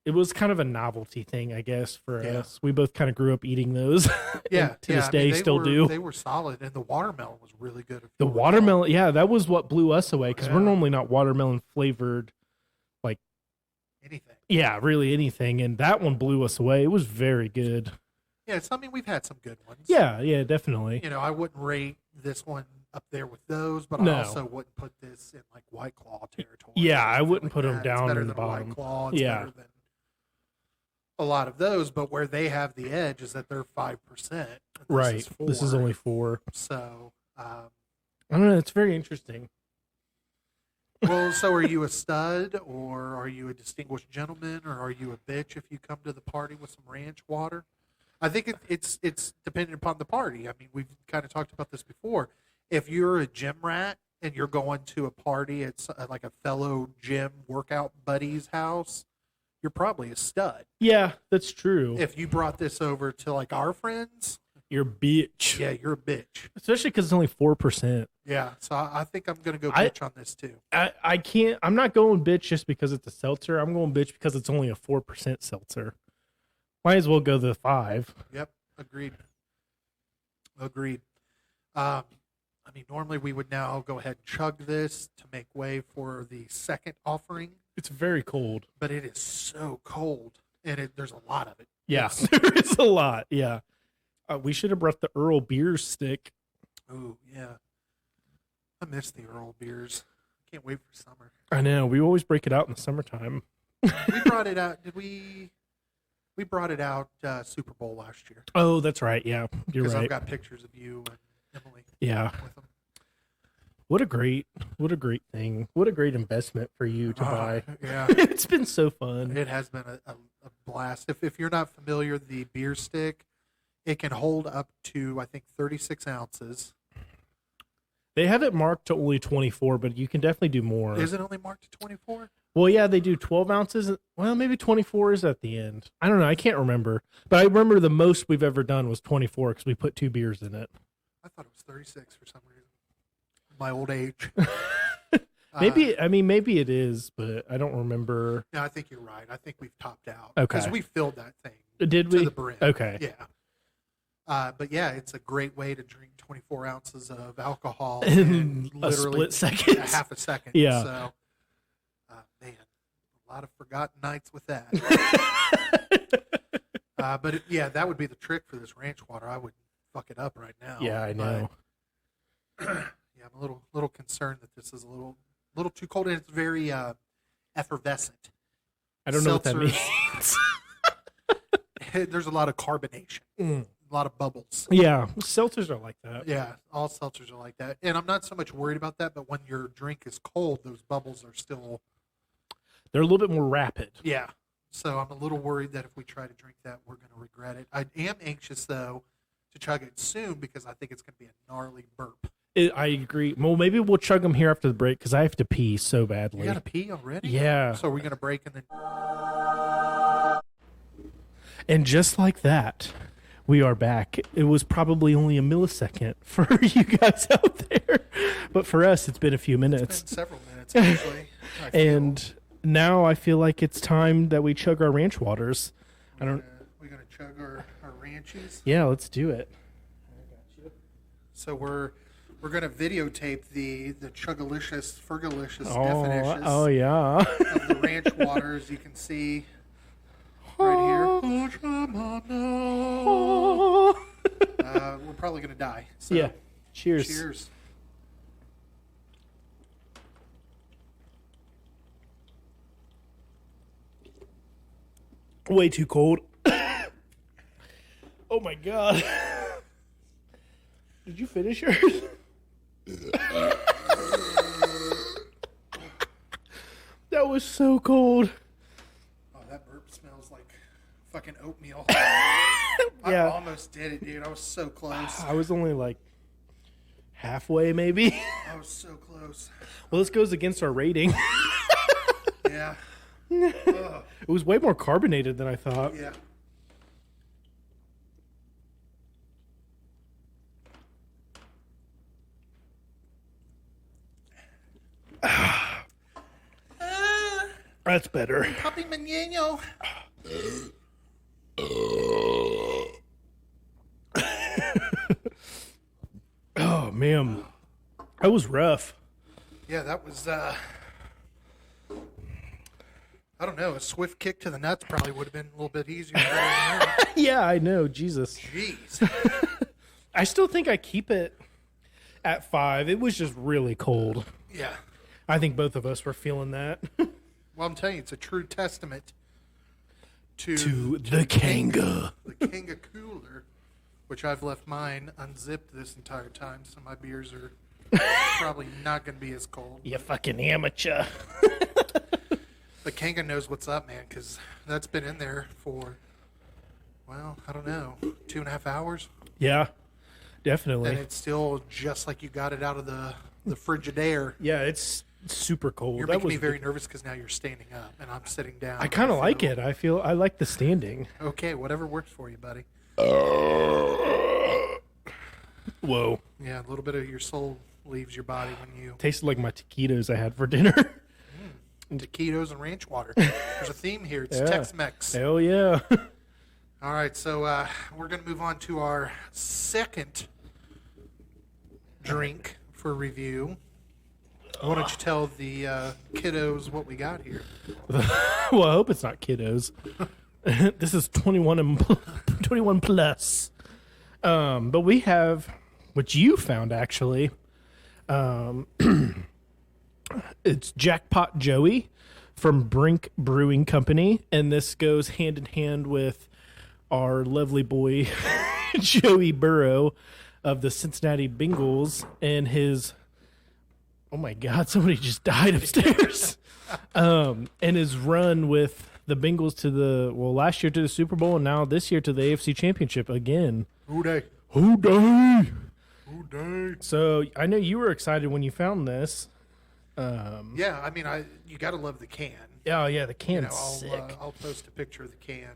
it was kind of a novelty thing, I guess, for us. We both kind of grew up eating those. Yeah. To this day, still do. They were solid, and the watermelon was really good. The watermelon, that was what blew us away because we're normally not watermelon flavored. Anything. Yeah, really anything. And that one blew us away. It was very good. Yeah, we've had some good ones. Yeah, definitely. I wouldn't rate this one up there with those, but No. I also wouldn't put this in like White Claw territory. Yeah, I wouldn't put them It's down better in the than a bottom. White Claw. It's Yeah. better than a lot of those, but where they have the edge is that they're 5%. Right. This is 4. only 4. So, I don't know. It's very interesting. well, so are you a stud, or are you a distinguished gentleman, or are you a bitch if you come to the party with some ranch water? I think it's dependent upon the party. I mean, we've kind of talked about this before. If you're a gym rat and you're going to a party at like a fellow gym workout buddy's house, you're probably a stud. Yeah, that's true. If you brought this over to like our friends, You're a bitch. yeah, you're a bitch. Especially because it's only 4%. Yeah, so I think I'm going to go bitch on this too. I can't. I'm not going bitch just because it's a seltzer. I'm going bitch because it's only a 4% seltzer. Might as well go the 5. Yep, agreed. I mean, normally we would now go ahead and chug this to make way for the second offering, It's very cold. but it is so cold, and there's a lot of it. Yeah, there is a lot. Yeah. We should have brought the Earl beer stick. Oh, yeah. I miss the Earl beers. Can't wait for summer. I know. We always break it out in the summertime. We brought it out. Did we? We brought it out Super Bowl last year. Oh, that's right. Yeah, you're Because right. I've got pictures of you and Emily Yeah. with them. What a great thing. What a great investment for you to buy. Yeah. It's been so fun. It has been a blast. If you're not familiar, the beer stick, it can hold up to, I think, 36 ounces. They have it marked to only 24, but you can definitely do more. Is it only marked to 24? Well, yeah, they do 12 ounces. Well, maybe 24 is at the end. I don't know. I can't remember. But I remember the most we've ever done was 24 because we put 2 beers in it. I thought it was 36 for some reason. My old age. Maybe it is, but I don't remember. No, I think you're right. I think we've topped out. Okay. Because we filled that thing Did to we? the brim. Okay. Yeah. But yeah, it's a great way to drink 24 ounces of alcohol In a literally split second. a half a second. Yeah. So, man, a lot of forgotten nights with that. But yeah, that would be the trick for this ranch water. I would fuck it up right now. Yeah, I know. Yeah, I'm a little concerned that this is a little too cold, and it's very effervescent. I don't know what that Seltzers- means. There's a lot of carbonation, a lot of bubbles. Yeah, seltzers are like that. Yeah, all seltzers are like that, and I'm not so much worried about that. But when your drink is cold, those bubbles are still. They're a little bit more rapid. Yeah, so I'm a little worried that if we try to drink that, we're going to regret it. I am anxious though to chug it soon because I think it's going to be a gnarly burp. I agree. Well, maybe we'll chug them here after the break because I have to pee so badly. You got to pee already? Yeah. So we're going to break and then. And just like that, we are back. It was probably only a millisecond for you guys out there, but for us, it's been a few It's minutes. been several minutes actually. I feel. And now I feel like it's time that we chug our ranch waters. I don't. We're going to chug our ranches. Yeah, let's do it. So we're going to videotape the Chugalicious, Fergalicious Oh, definitions oh yeah. of the ranch water, as you can see right here. We're probably going to die. So Yeah. Cheers. cheers. Way too cold. Oh my god. Did you finish yours? That was so cold. Oh, that burp smells like fucking oatmeal. Yeah. I almost did it, dude. I was so close. I was only like halfway, maybe. I was so close. Well, this goes against our rating. Yeah. Ugh. It was way more carbonated than I thought. Yeah. That's better. Puppy Manino. Oh man, that was rough. Yeah, that was, I don't know, a swift kick to the nuts probably would have been a little bit easier. Than that. Yeah, I know. Jesus, Jeez. I still think I keep it at 5. It was just really cold. Yeah. I think both of us were feeling that. Well, I'm telling you, it's a true testament to the Kanga. the Kanga Cooler, which I've left mine unzipped this entire time, so my beers are probably not going to be as cold. You fucking amateur. But Kanga knows what's up, man, because that's been in there for, well, I don't know, 2.5 hours. Yeah, And definitely. it's still just like you got it out of the Frigidaire. Yeah, it's super cold. You're That making was me very nervous because now you're standing up and I'm sitting down. I kind of like it. I like the standing. Okay, whatever works for you, buddy. Whoa. Yeah, a little bit of your soul leaves your body when you Tasted like my taquitos I had for dinner. taquitos and ranch water. There's a theme here. It's Yeah. Tex-Mex. Hell yeah. All right, so we're going to move on to our second drink for review. Why don't you tell the kiddos what we got here? Well, I hope it's not kiddos. This is 21 plus. But we have what you found actually. It's Jackpot Joey from Brink Brewing Company, and this goes hand in hand with our lovely boy Joey Burrow of the Cincinnati Bengals and his Oh my God, somebody just died upstairs. And his run with the Bengals to last year to the Super Bowl and now this year to the AFC Championship again. Who dey? Who day? Who dey? So I know you were excited when you found this. Yeah, I mean, you got to love the can. Oh yeah, the You can's know, sick. I'll post a picture of the can,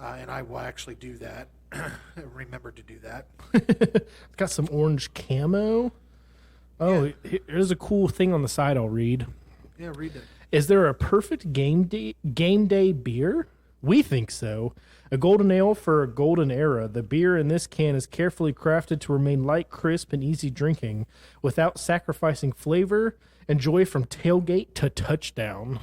and I will actually do that. Remember to do that. It's got some orange camo. Oh, here's a cool thing on the side I'll read. Yeah, read it. Is there a perfect game day beer? We think so. A golden ale for a golden era. The beer in this can is carefully crafted to remain light, crisp, and easy drinking without sacrificing flavor. Enjoy from tailgate to touchdown.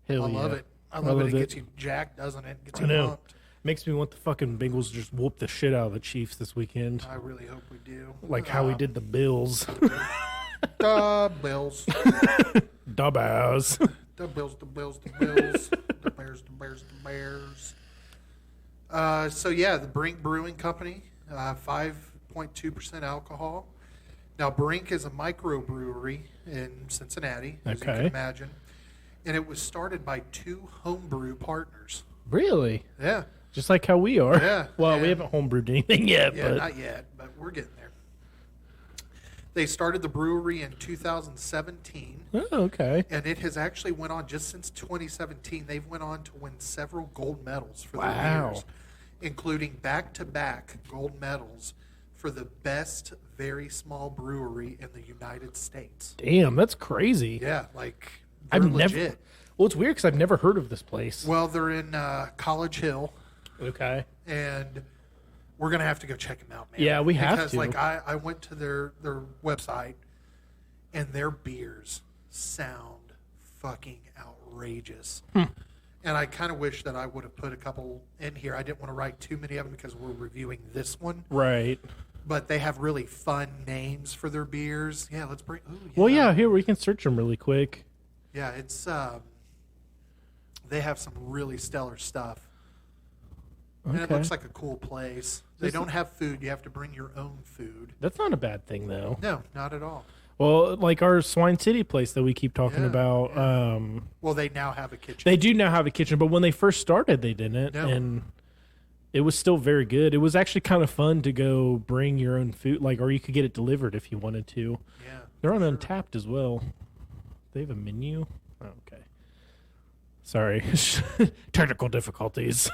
Hell I yeah. love it. I love it. love It gets you jacked, doesn't it? Gets you I know. pumped. Makes me want the fucking Bengals to just whoop the shit out of the Chiefs this weekend. I really hope we do. Like how we did the Bills. The Bills. Dubbows. The Bills, the Bills, the Bills. The Bears, the Bears, the Bears. So, yeah, the Brink Brewing Company, 5.2% alcohol. Now, Brink is a microbrewery in Cincinnati, as you can Okay. imagine. And it was started by 2 homebrew partners. Really? Yeah. Just like how we are. Yeah, Well, and- we haven't homebrewed anything yet, Yeah, but not yet, but we're getting there. They started the brewery in 2017. oh, okay. And it has actually went on just since 2017. They've went on to win several gold medals for their Wow. beers, including back-to-back gold medals for the best very small brewery in the United States. Damn, that's crazy. Yeah, like I've they're never. legit. Well, it's weird because I've never heard of this place. Well, they're in College Hill, Okay. and we're gonna have to go check them out, man. Yeah, we have because, to. like, I went to their website, and their beers sound fucking outrageous. And I kind of wish that I would have put a couple in here. I didn't want to write too many of them because we're reviewing this one. Right. But they have really fun names for their beers. Yeah, let's bring. Ooh, yeah. Well, yeah. Here we can search them really quick. Yeah, it's. They have some really stellar stuff. And it Okay. looks like a cool place. They don't have food. You have to bring your own food. That's not a bad thing, though. No, not at all. Well, like our Swine City place that we keep talking Yeah, about. Well, they now have a kitchen. They do now have a kitchen, but when they first started, they didn't, No. and it was still very good. It was actually kind of fun to go bring your own food, like, or you could get it delivered if you wanted to. Yeah. They're on Untapped as well. They have a menu. Oh, okay. Sorry, technical difficulties.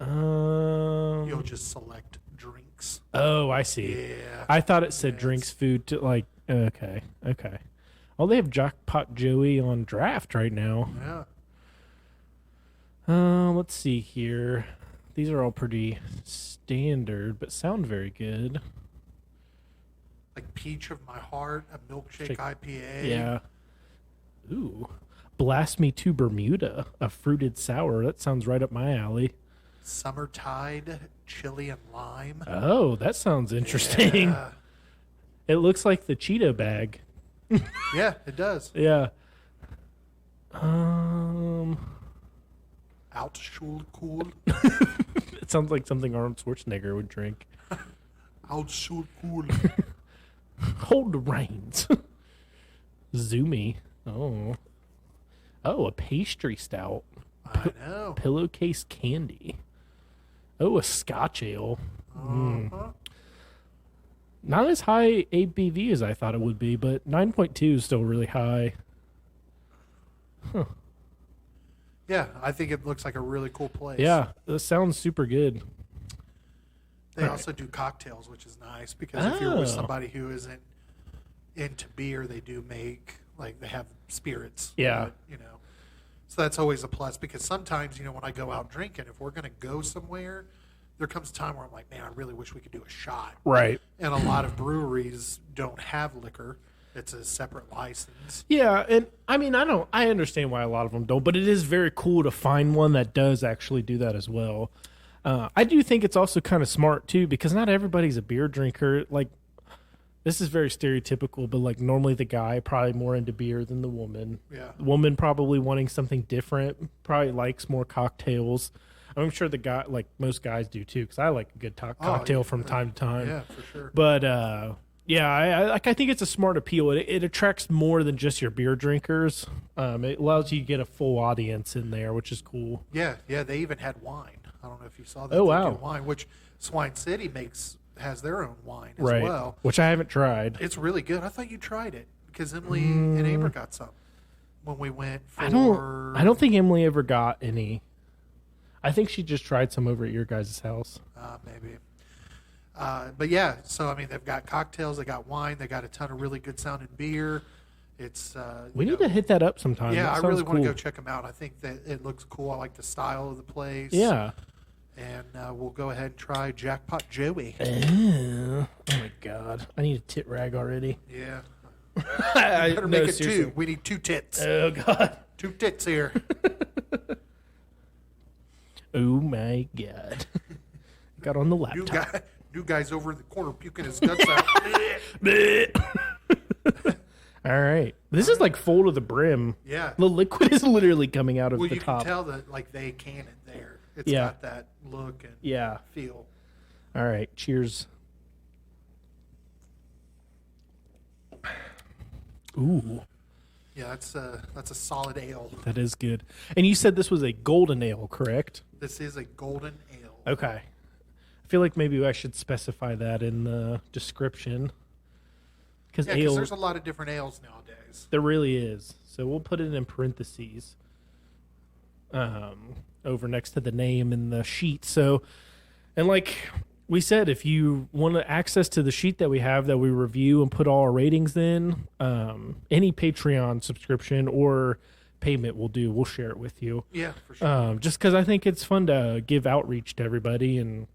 You'll just select drinks. Oh, I see. Yeah. I thought it said Yes. drinks, food. To like, okay. Oh, they have Jackpot Joey on draft right now. Yeah. Let's see here. These are all pretty standard, but sound very good. Like Peach of My Heart, a milkshake Shake- IPA. Yeah. Ooh. Blast Me to Bermuda, a fruited sour. That sounds right up my alley. Summer Tide, chili and lime. Oh, that sounds interesting. Yeah. It looks like the Cheeto bag. Yeah, it does. Yeah. Altschulcool. It sounds like something Arnold Schwarzenegger would drink. Altschulcool. Hold the reins. Zoomy. Oh. Oh, a pastry stout. I know. Pillowcase candy. Oh, a Scotch ale. Uh-huh. Not as high ABV as I thought it would be, but 9.2 is still really high. Yeah, I think it looks like a really cool place. Yeah, that sounds super good. They also do cocktails, which is nice because if you're with Oh. somebody who isn't into beer, they do make, like, they have spirits. Yeah. You know. So that's always a plus because sometimes, you know, when I go out drinking, if we're going to go somewhere, there comes a time where I'm like, man, I really wish we could do a shot. Right. And a lot of breweries don't have liquor. It's a separate license. Yeah, and I mean, I understand why a lot of them don't, but it is very cool to find one that does actually do that as well. I do think it's also kind of smart too, because not everybody's a beer drinker. Like, this is very stereotypical, but like normally the guy probably more into beer than the woman. Yeah. The woman probably wanting something different, probably likes more cocktails. I'm sure the guy, like most guys do too, because I like a good cocktail yeah. from time to time. Yeah, for sure. But Yeah, I think it's a smart appeal. It attracts more than just your beer drinkers. It allows you to get a full audience in there, which is cool. Yeah, they even had wine. I don't know if you saw that. Oh, They wow. do wine, which Swine City has their own wine as Right. well. Which I haven't tried. It's really good. I thought you tried it because Emily and Amber got some when we went for. I don't think Emily ever got any. I think she just tried some over at your guys' house. Maybe. But yeah, so I mean, they've got cocktails, they got wine, they got a ton of really good sounding beer. It's We need to hit that up sometime. yeah, That I really sounds want to cool. go check them out. I think that it looks cool. I like the style of the place. Yeah. And we'll go ahead and try Jackpot Joey. Oh my god, I need a tit rag already. Yeah. I Better make it two. We need 2 tits. Oh god. 2 tits here. Oh my god. Got on the New laptop. guy's over in the corner puking his guts out. All right. This is like full to the brim. Yeah. The liquid is literally coming out of Well, the you top. can tell that like they can it there. It's Yeah. got that look and Yeah. feel. All right. Cheers. Ooh, Yeah, that's a solid ale. that is good. And you said this was a golden ale, correct? This is a golden ale. Okay. I feel like maybe I should specify that in the description. Because Yeah, because ale, there's a lot of different ales nowadays. there really is. So we'll put it in parentheses over next to the name in the sheet. So, and like we said, if you want access to the sheet that we have that we review and put all our ratings in, any Patreon subscription or payment will do. We'll share it with you. Yeah, for sure. Just because I think it's fun to give outreach to everybody. And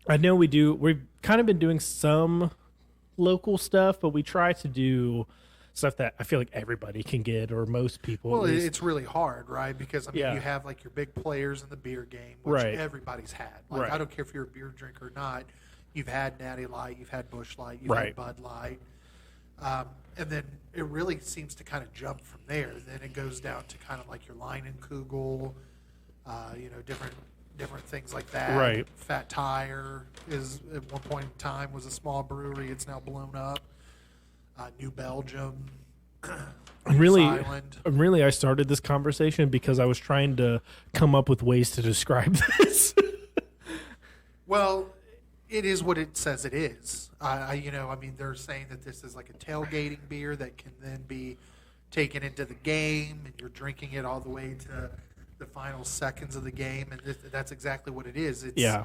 I know we've kind of been doing some local stuff, but we try to do stuff that I feel like everybody can get, or most people. Well, at least. it's really hard, right? Because I mean, Yeah. you have like your big players in the beer game, which Right. everybody's had. Like, Right. I don't care if you're a beer drinker or not. You've had Natty Light, you've had Busch Light, you've Right. had Bud Light, and then it really seems to kind of jump from there. Then it goes down to kind of like your Leinenkugel, different things like that. Right. Fat Tire is at one point in time was a small brewery. It's now blown up. New Belgium. Really, Island. really, I started this conversation because I was trying to come up with ways to describe this. Well, it is what it says it is. I mean, they're saying that this is like a tailgating beer that can then be taken into the game, and you're drinking it all the way to the final seconds of the game, and that's exactly what it is. It's, Yeah.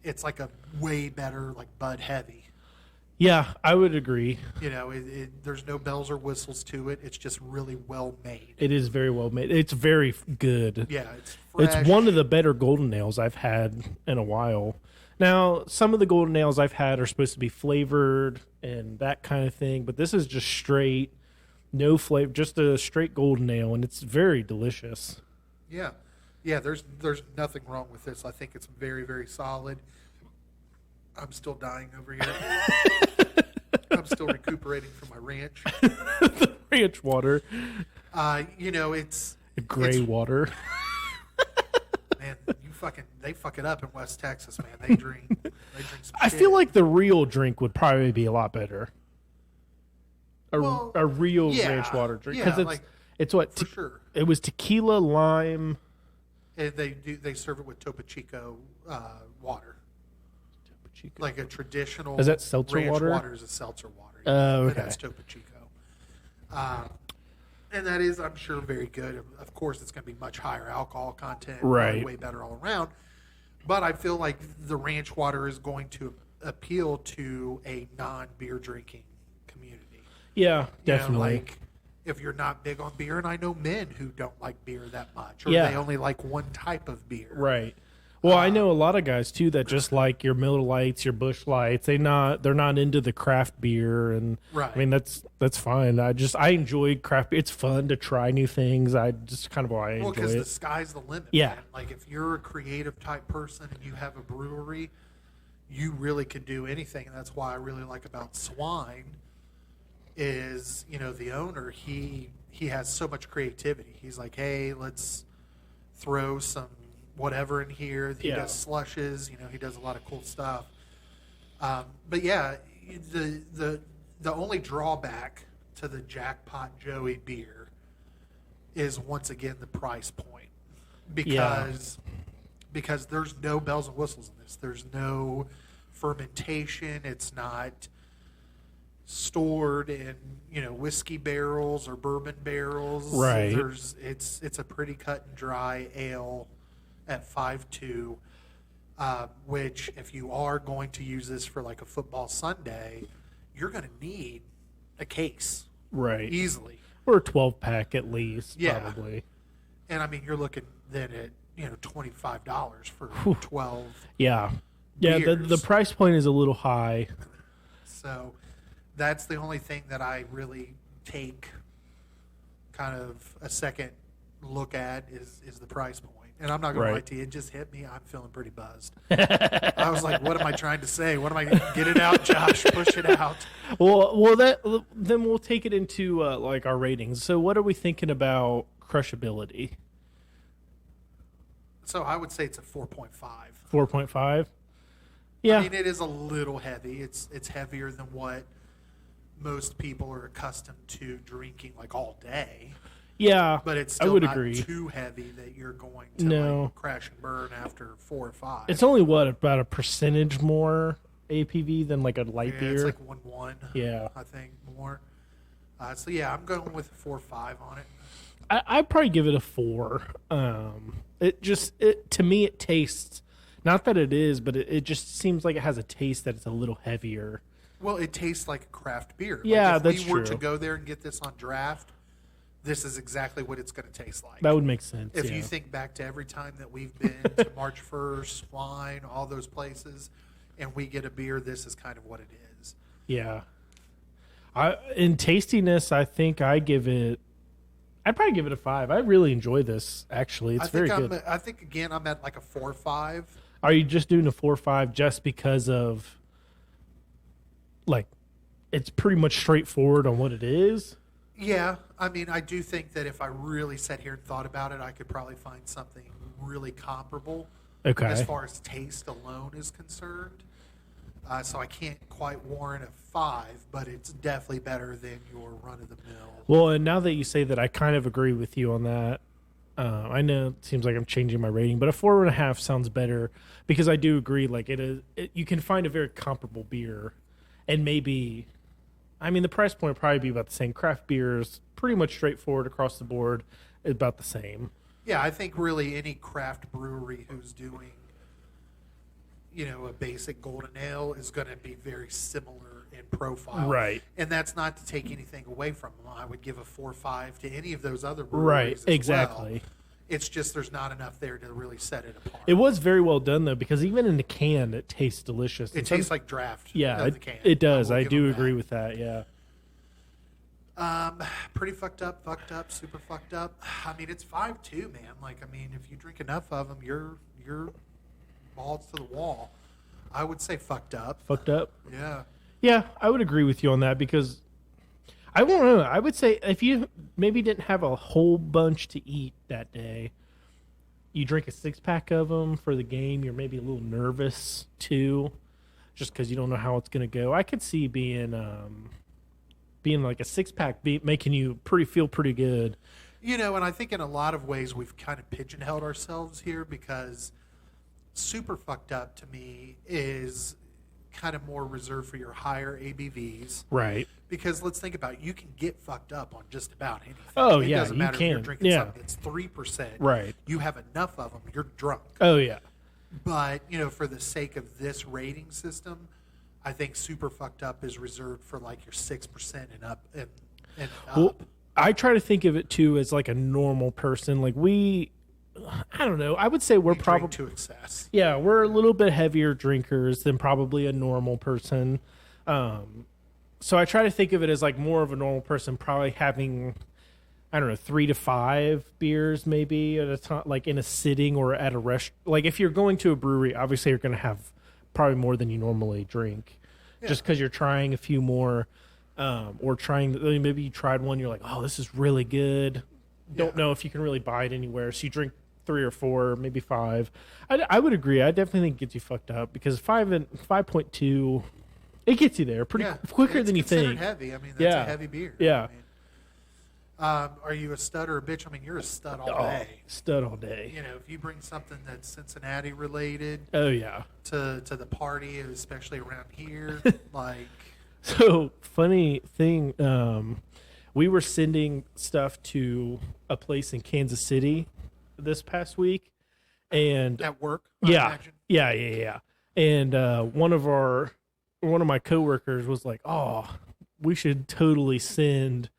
It's like a way better like Bud Heavy. Yeah, I would agree. There's no bells or whistles to it. It's just really well made. It is very well made. It's very good. Yeah, it's fresh. It's one of the better golden nails I've had in a while. Now, some of the golden nails I've had are supposed to be flavored and that kind of thing, but this is just straight, no flavor, just a straight golden nail, and it's very delicious. Yeah. There's nothing wrong with this. I think it's very, very solid. I'm still dying over here. I'm still recuperating from my ranch. Ranch water, It's gray water. man, they fuck it up in West Texas, man. They drink some I shit. feel like the real drink would probably be a lot better. Well, A real yeah, ranch water drink, yeah, because like, it's what for sure. it was tequila, lime. And they serve it with Topo Chico water. Like a traditional Is that seltzer ranch water? water is a seltzer water. Oh, And okay. that's Topo Chico. And that is, I'm sure, very good. Of course, it's going to be much higher alcohol content, probably Right. way better all around. But I feel like the ranch water is going to appeal to a non-beer drinking community. Yeah, definitely. Like if you're not big on beer, and I know men who don't like beer that much, or Yeah. they only like one type of beer. Right. Well, I know a lot of guys too that just like your Miller Lights, your Busch Lights. They're not into the craft beer, and Right. I mean that's fine. I enjoy craft beer. It's fun to try new things. I just kind of why I Well, enjoy because the it. sky's the limit. Yeah. Man. Like if you're a creative type person and you have a brewery, you really could do anything. And that's why I really like about Swine is, the owner, he has so much creativity. He's like, hey, let's throw some whatever in here. He Yeah. does slushes, he does a lot of cool stuff. But yeah, the only drawback to the Jackpot Joey beer is once again the price point, because there's no bells and whistles in this. There's no fermentation. It's not stored in whiskey barrels or bourbon barrels. Right. It's a pretty cut and dry ale at 5.2. Which, if you are going to use this for like a football Sunday, you're going to need a case, Right. easily. Or a 12-pack at least, Yeah. probably. And I mean, you're looking then at $25 for 12. Yeah. Yeah, the Beers. price point is a little high. So that's the only thing that I really take kind of a second look at is the price point. And I'm not going to lie to you, it just hit me. I'm feeling pretty buzzed. I was like, what am I trying to say? What am I going to get it out, Josh? Push it out. Well, then we'll take it into like our ratings. So what are we thinking about crushability? So I would say it's a 4.5. 4.5? Yeah. I mean, it is a little heavy. It's heavier than what most people are accustomed to drinking like all day. Yeah, But it's I still would not agree. too heavy that you're going to No. crash and burn after 4 or 5. It's only about a percentage more APV than like a light yeah, beer. it's like 1.1. Yeah. I think more. So yeah, I'm going with a 4.5 on it. I'd probably give it a 4. To me it tastes, not that it is, but it just seems like it has a taste that it's a little heavier. Well, it tastes like a craft beer. Yeah, if that's we were to true. go there and get this on draft, this is exactly what it's going to taste like. That would make sense. If yeah. you think back to every time that we've been to March 1st, Wine, all those places, and we get a beer, this is kind of what it is. Yeah. In tastiness, I think I'd probably give it a 5. I really enjoy this, actually. It's very good. I think, again, I'm at like a 4 or 5. Are you just doing a 4 or 5 just because of, like, it's pretty much straightforward on what it is? Yeah, I mean, I do think that if I really sat here and thought about it, I could probably find something really comparable Okay. as far as taste alone is concerned. So I can't quite warrant a 5, but it's definitely better than your run-of-the-mill. Well, and now that you say that, I kind of agree with you on that. I know it seems like I'm changing my rating, but a 4.5 sounds better because I do agree. Like you can find a very comparable beer, and maybe, I mean, the price point would probably be about the same. Craft beers, pretty much straightforward across the board, about the same. Yeah, I think really any craft brewery who's doing, a basic golden ale is going to be very similar in profile. Right. And that's not to take anything away from them. I would give a 4 or 5 to any of those other breweries Right, as exactly. well. It's just there's not enough there to really set it apart. It was very well done though, because even in the can, it tastes delicious. It tastes like draft. yeah, out of the can. it does. will I give do them agree that. with that. Yeah. Pretty fucked up, super fucked up. I mean, it's 5.2, man. Like, I mean, if you drink enough of them, you're balls to the wall. I would say fucked up. Fucked up. Yeah. Yeah, I would agree with you on that because I won't know. I would say if you maybe didn't have a whole bunch to eat that day, you drink a 6-pack of them for the game. You're maybe a little nervous too, just because you don't know how it's going to go. I could see being like a 6-pack making you feel pretty good. And I think in a lot of ways we've kind of pigeonholed ourselves here because super fucked up to me is kind of more reserved for your higher ABVs. Right. Because let's think about it. You can get fucked up on just about anything. Oh, it yeah, doesn't you matter if you're can. drinking Yeah. something that's 3%. Right. You have enough of them, you're drunk. Oh yeah. But, for the sake of this rating system, I think super fucked up is reserved for like your 6% and up and up. Well, I try to think of it too as like a normal person. Like I don't know. I would say we're We drink probably to excess. Yeah, we're a little bit heavier drinkers than probably a normal person. So I try to think of it as like more of a normal person, probably having, I don't know, 3 to 5 beers maybe at a time, like in a sitting or at a rest. Like if you're going to a brewery, obviously you're going to have probably more than you normally drink, just because you're trying a few more, or maybe you tried one, you're like, oh, this is really good. Don't know if you can really buy it anywhere, so you drink 3 or 4, maybe 5. I would agree. I definitely think it gets you fucked up because 5.2, It gets you there pretty quicker than you considered think. heavy. I mean, that's Yeah. a heavy beer. Yeah. I mean, are you a stud or a bitch? I mean, you're a stud all day. Stud all day. You know, if you bring something that's Cincinnati related Oh yeah. to the party, especially around here, like So funny thing, we were sending stuff to a place in Kansas City this past week, and at work. I yeah, imagine. yeah. And one of my coworkers was like, "Oh, we should totally send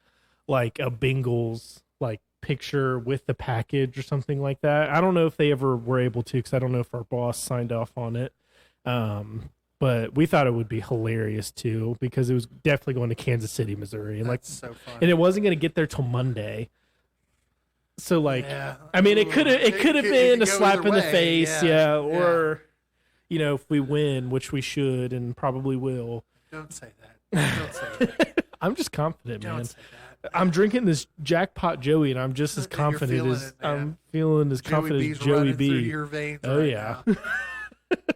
like a Bengals like picture with the package or something like that." I don't know if they ever were able to, because I don't know if our boss signed off on it. But we thought it would be hilarious too, because it was definitely going to Kansas City, Missouri, and That's so fun. and it wasn't going to get there till Monday. So like, Yeah. I mean, it could have been could a go slap either in the way, face, yeah, or you know, if we win, which we should and probably will. Don't say that. Don't say that. I'm just confident, Don't man. say that. I'm drinking this Jackpot Joey, and I'm just as You're confident feeling as it, man. I'm feeling as confident B's as Joey running through B. your veins Oh, right yeah. now.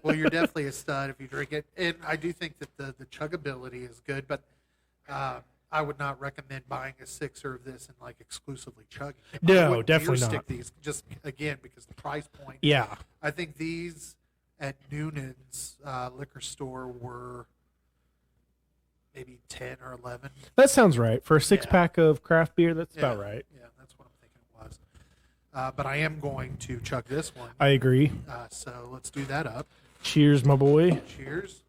Well, you're definitely a stud if you drink it, and I do think that the chuggability is good, but I would not recommend buying a sixer of this and like exclusively chugging it. I No, wouldn't definitely beer not. stick these just again because the price point. Yeah, I think these at Noonan's liquor store were maybe 10 or 11. that sounds right for a six Yeah. pack of craft beer. That's about Yeah, right. Yeah, that's what I'm thinking it was. But I am going to chug this one. I agree. So let's do that up. Cheers, my boy. Cheers.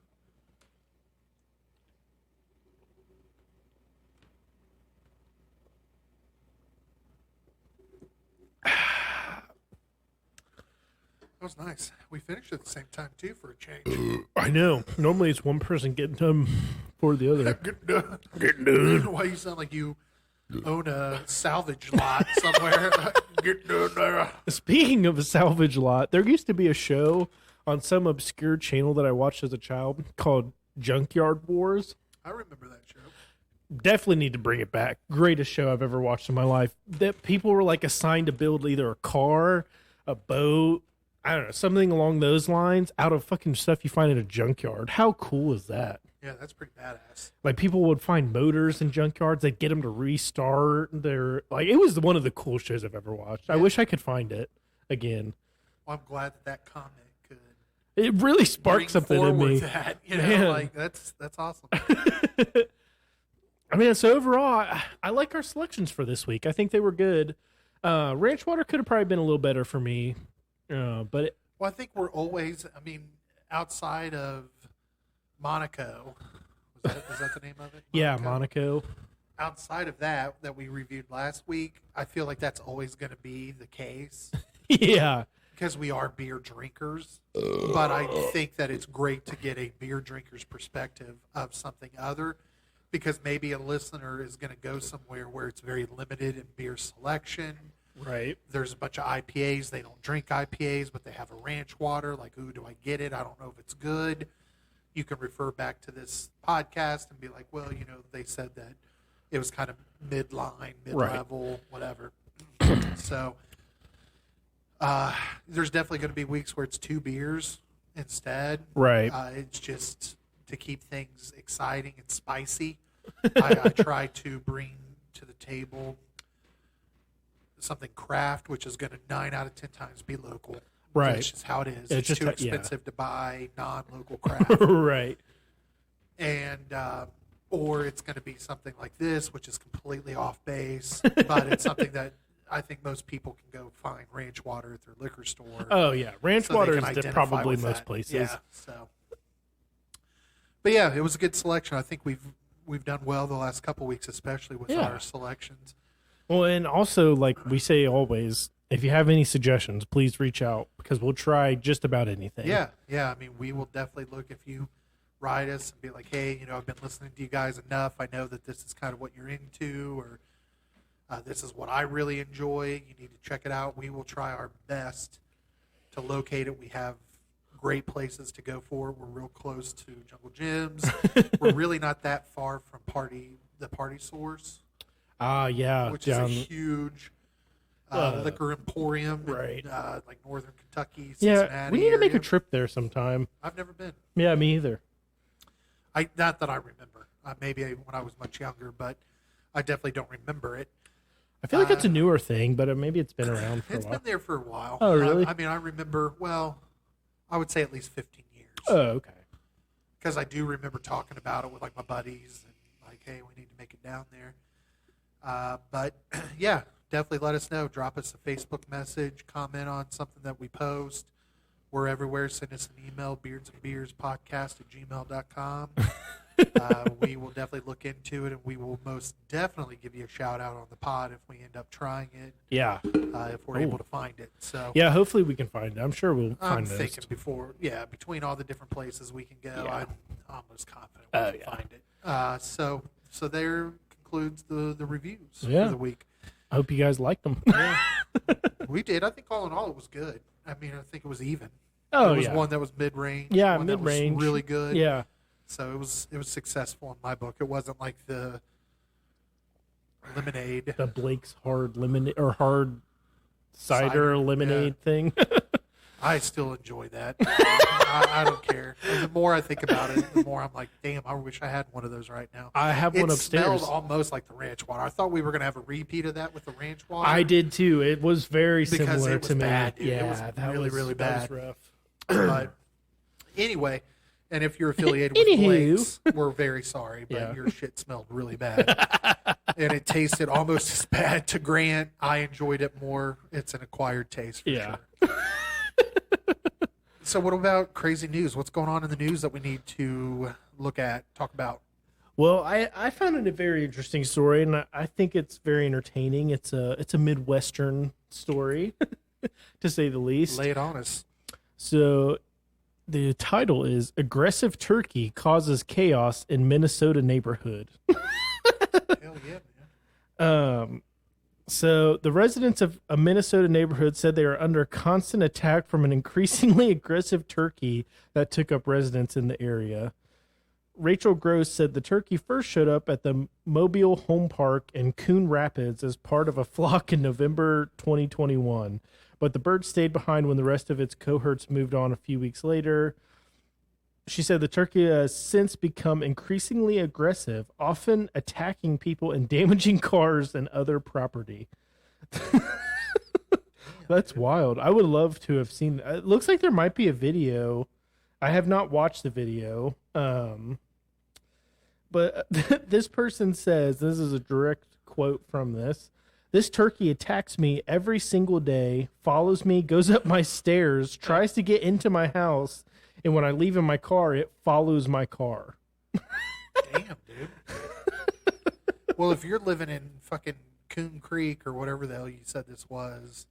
That was nice. We finished at the same time too for a change. I know. Normally it's one person getting done for the other. Getting done. Getting done. Why you sound like you own a salvage lot somewhere? Getting done there. Speaking of a salvage lot, there used to be a show on some obscure channel that I watched as a child called Junkyard Wars. I remember that show. Definitely need to bring it back. Greatest show I've ever watched in my life. That people were like assigned to build either a car, a boat, I don't know, something along those lines out of fucking stuff you find in a junkyard. How cool is that? Yeah, that's pretty badass. Like people would find motors in junkyards. They'd get them to restart their, like, it was one of the coolest shows I've ever watched. I wish I could find it again. Well, I'm glad that comment could It really bring sparked something in forward me. that, you know, Man. like that's awesome. I mean, so overall, I like our selections for this week. I think they were good. Ranch water could have probably been a little better for me, but Well, I think we're always. I mean, outside of Monaco, was that the name of it? yeah, Monaco. Outside of that we reviewed last week, I feel like that's always going to be the case Yeah, because we are beer drinkers. But I think that it's great to get a beer drinker's perspective of something other, because maybe a listener is going to go somewhere where it's very limited in beer selection. right. There's a bunch of IPAs. They don't drink IPAs, but they have a ranch water. Like, ooh, do I get it? I don't know if it's good. You can refer back to this podcast and be like, well, you know, they said that it was kind of midline, mid-level, whatever. So there's definitely going to be weeks where it's 2 beers instead. Right. It's just to keep things exciting and spicy. I try to bring to the table something craft, which is going to 9 out of 10 times be local. Right. Which is how it is. It's It's just too yeah. expensive to buy non-local craft. right. And or it's going to be something like this, which is completely off base, but it's something that I think most people can go find ranch water at their liquor store. Oh yeah, ranch so they water can is identify probably with most that. places. Yeah. So, but yeah, it was a good selection. I think we've done well the last couple weeks, especially with Yeah. our selections. Well, and also, like we say always, if you have any suggestions, please reach out because we'll try just about anything. Yeah. I mean, we will definitely look if you write us and be like, hey, you know, I've been listening to you guys enough. I know that this is kind of what you're into, or this is what I really enjoy. You need to check it out. We will try our best to locate it. We have great places to go for it. We're real close to Jungle Gyms. We're really not that far from the Party Source, Yeah. which down, is a huge liquor emporium right. in like northern Kentucky, yeah, Cincinnati we need to make a area. trip there sometime. I've never been. Yeah, me either. Not that I remember. Maybe when I was much younger, but I definitely don't remember it. I feel like it's a newer thing, but maybe it's been around for a It's while. been there for a while. Oh, really? I mean, I remember. Well, I would say at least 15 years. Oh, okay. Because I do remember talking about it with like my buddies and like, hey, we need to make it down there. But yeah, definitely let us know. Drop us a Facebook message, comment on something that we post. We're everywhere. Send us an email, beardsandbeerspodcast@gmail.com. We will definitely look into it, and we will most definitely give you a shout out on the pod if we end up trying it, Yeah. if we're able to find it. So Yeah, hopefully we can find it. I'm sure we'll I'm find those. thinking between all the different places we can go, Yeah. I'm almost confident we can find it. So there concludes the reviews Yeah. for the week. I hope you guys liked them. Yeah, we did. I think all in all it was good. I mean, I think it was even. Oh, there was yeah. one that was mid-range. Yeah, one that was mid-range. really good. Yeah. So it was successful in my book. It wasn't like the lemonade. The Blake's hard lemonade or hard cider lemonade thing. I still enjoy that. I don't care. And the more I think about it, the more I'm like, damn, I wish I had one of those right now. I have one It upstairs. smelled almost like the ranch water. I thought we were going to have a repeat of that with the ranch water. I did too. It was very Because similar it was to me. bad, dude. It Yeah, was that really, was really that bad. was rough. But anyway, and if you're affiliated with Anywho. Blake's, we're very sorry, but Yeah. your shit smelled really bad. And it tasted almost as bad to Grant. I enjoyed it more. It's an acquired taste for Yeah. sure. So what about crazy news? What's going on in the news that we need to look at, talk about? Well, I found it a very interesting story, and I think it's very entertaining. It's a Midwestern story, to say the least. Lay it on us. So, the title is "Aggressive Turkey Causes Chaos in Minnesota Neighborhood." Hell yeah, man. So the residents of a Minnesota neighborhood said they are under constant attack from an increasingly aggressive turkey that took up residence in the area. Rachel Gross said the turkey first showed up at the Mobile Home Park in Coon Rapids as part of a flock in November 2021, but the bird stayed behind when the rest of its cohorts moved on a few weeks later. She said the turkey has since become increasingly aggressive, often attacking people and damaging cars and other property. That's wild. I would love to have seen. It looks like there might be a video. I have not watched the video. But this person says, this is a direct quote from this. This turkey attacks me every single day, follows me, goes up my stairs, tries to get into my house, and when I leave in my car, it follows my car. Damn, dude. Well, if you're living in fucking Coon Creek or whatever the hell you said this was,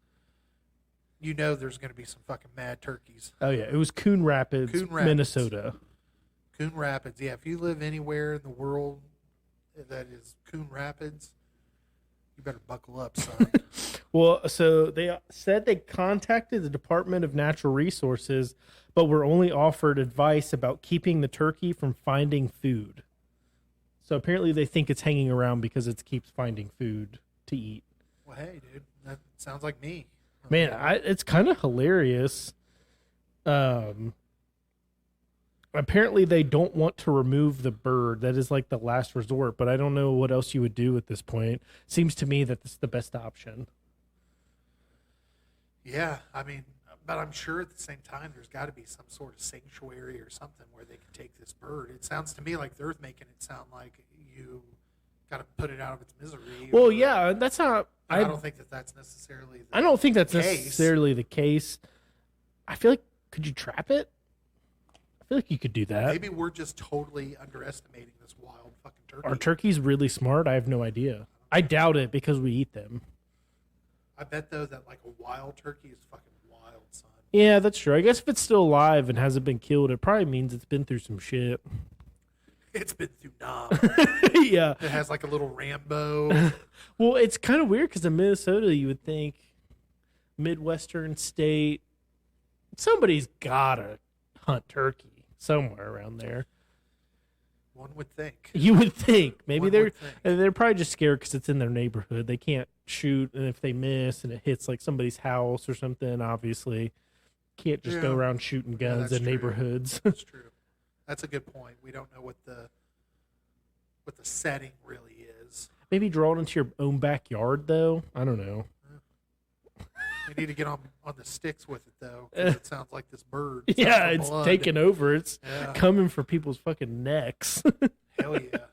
you know there's going to be some fucking mad turkeys. Oh, yeah. It was Coon Rapids, Coon Rapids. Minnesota. Coon Rapids. Yeah, if you live anywhere in the world that is Coon Rapids, you better buckle up, son. Well, so they said they contacted the Department of Natural Resources, but were only offered advice about keeping the turkey from finding food. So apparently they think it's hanging around because it keeps finding food to eat. Well, hey, dude, that sounds like me. Man, it's kind of hilarious. Apparently they don't want to remove the bird. That is like the last resort, but I don't know what else you would do at this point. Seems to me that this is the best option. Yeah, I mean, but I'm sure at the same time there's got to be some sort of sanctuary or something where they can take this bird. It sounds to me like they're making it sound like you got to put it out of its misery. Well, yeah, that's not. I don't think that that's necessarily. I don't think that's case. necessarily the case. I feel like, could you trap it? I feel like you could do that. Maybe we're just totally underestimating this wild fucking turkey. Are turkeys really smart? I have no idea. I doubt it because we eat them. I bet though that like a wild turkey is fucking wild, son. Yeah, that's true. I guess if it's still alive and hasn't been killed, it probably means it's been through some shit. It's been through Nam. Yeah. It has like a little Rambo. Well, it's kind of weird because in Minnesota, you would think Midwestern state, somebody's got to hunt turkey somewhere around there. One would think. You would think. Maybe One they're would think. they're probably just scared because it's in their neighborhood. They can't shoot, and if they miss and it hits like somebody's house or something, obviously can't just go Yeah. around shooting Yeah, guns that's in true. neighborhoods. That's true. That's a good point. We don't know what the setting really is. Maybe draw it into your own backyard, though. I don't know. We need to get on the sticks with it, though, 'cause it sounds like this bird. It's Yeah, out for it's blood. taking over. It's Yeah. coming for people's fucking necks. Hell yeah.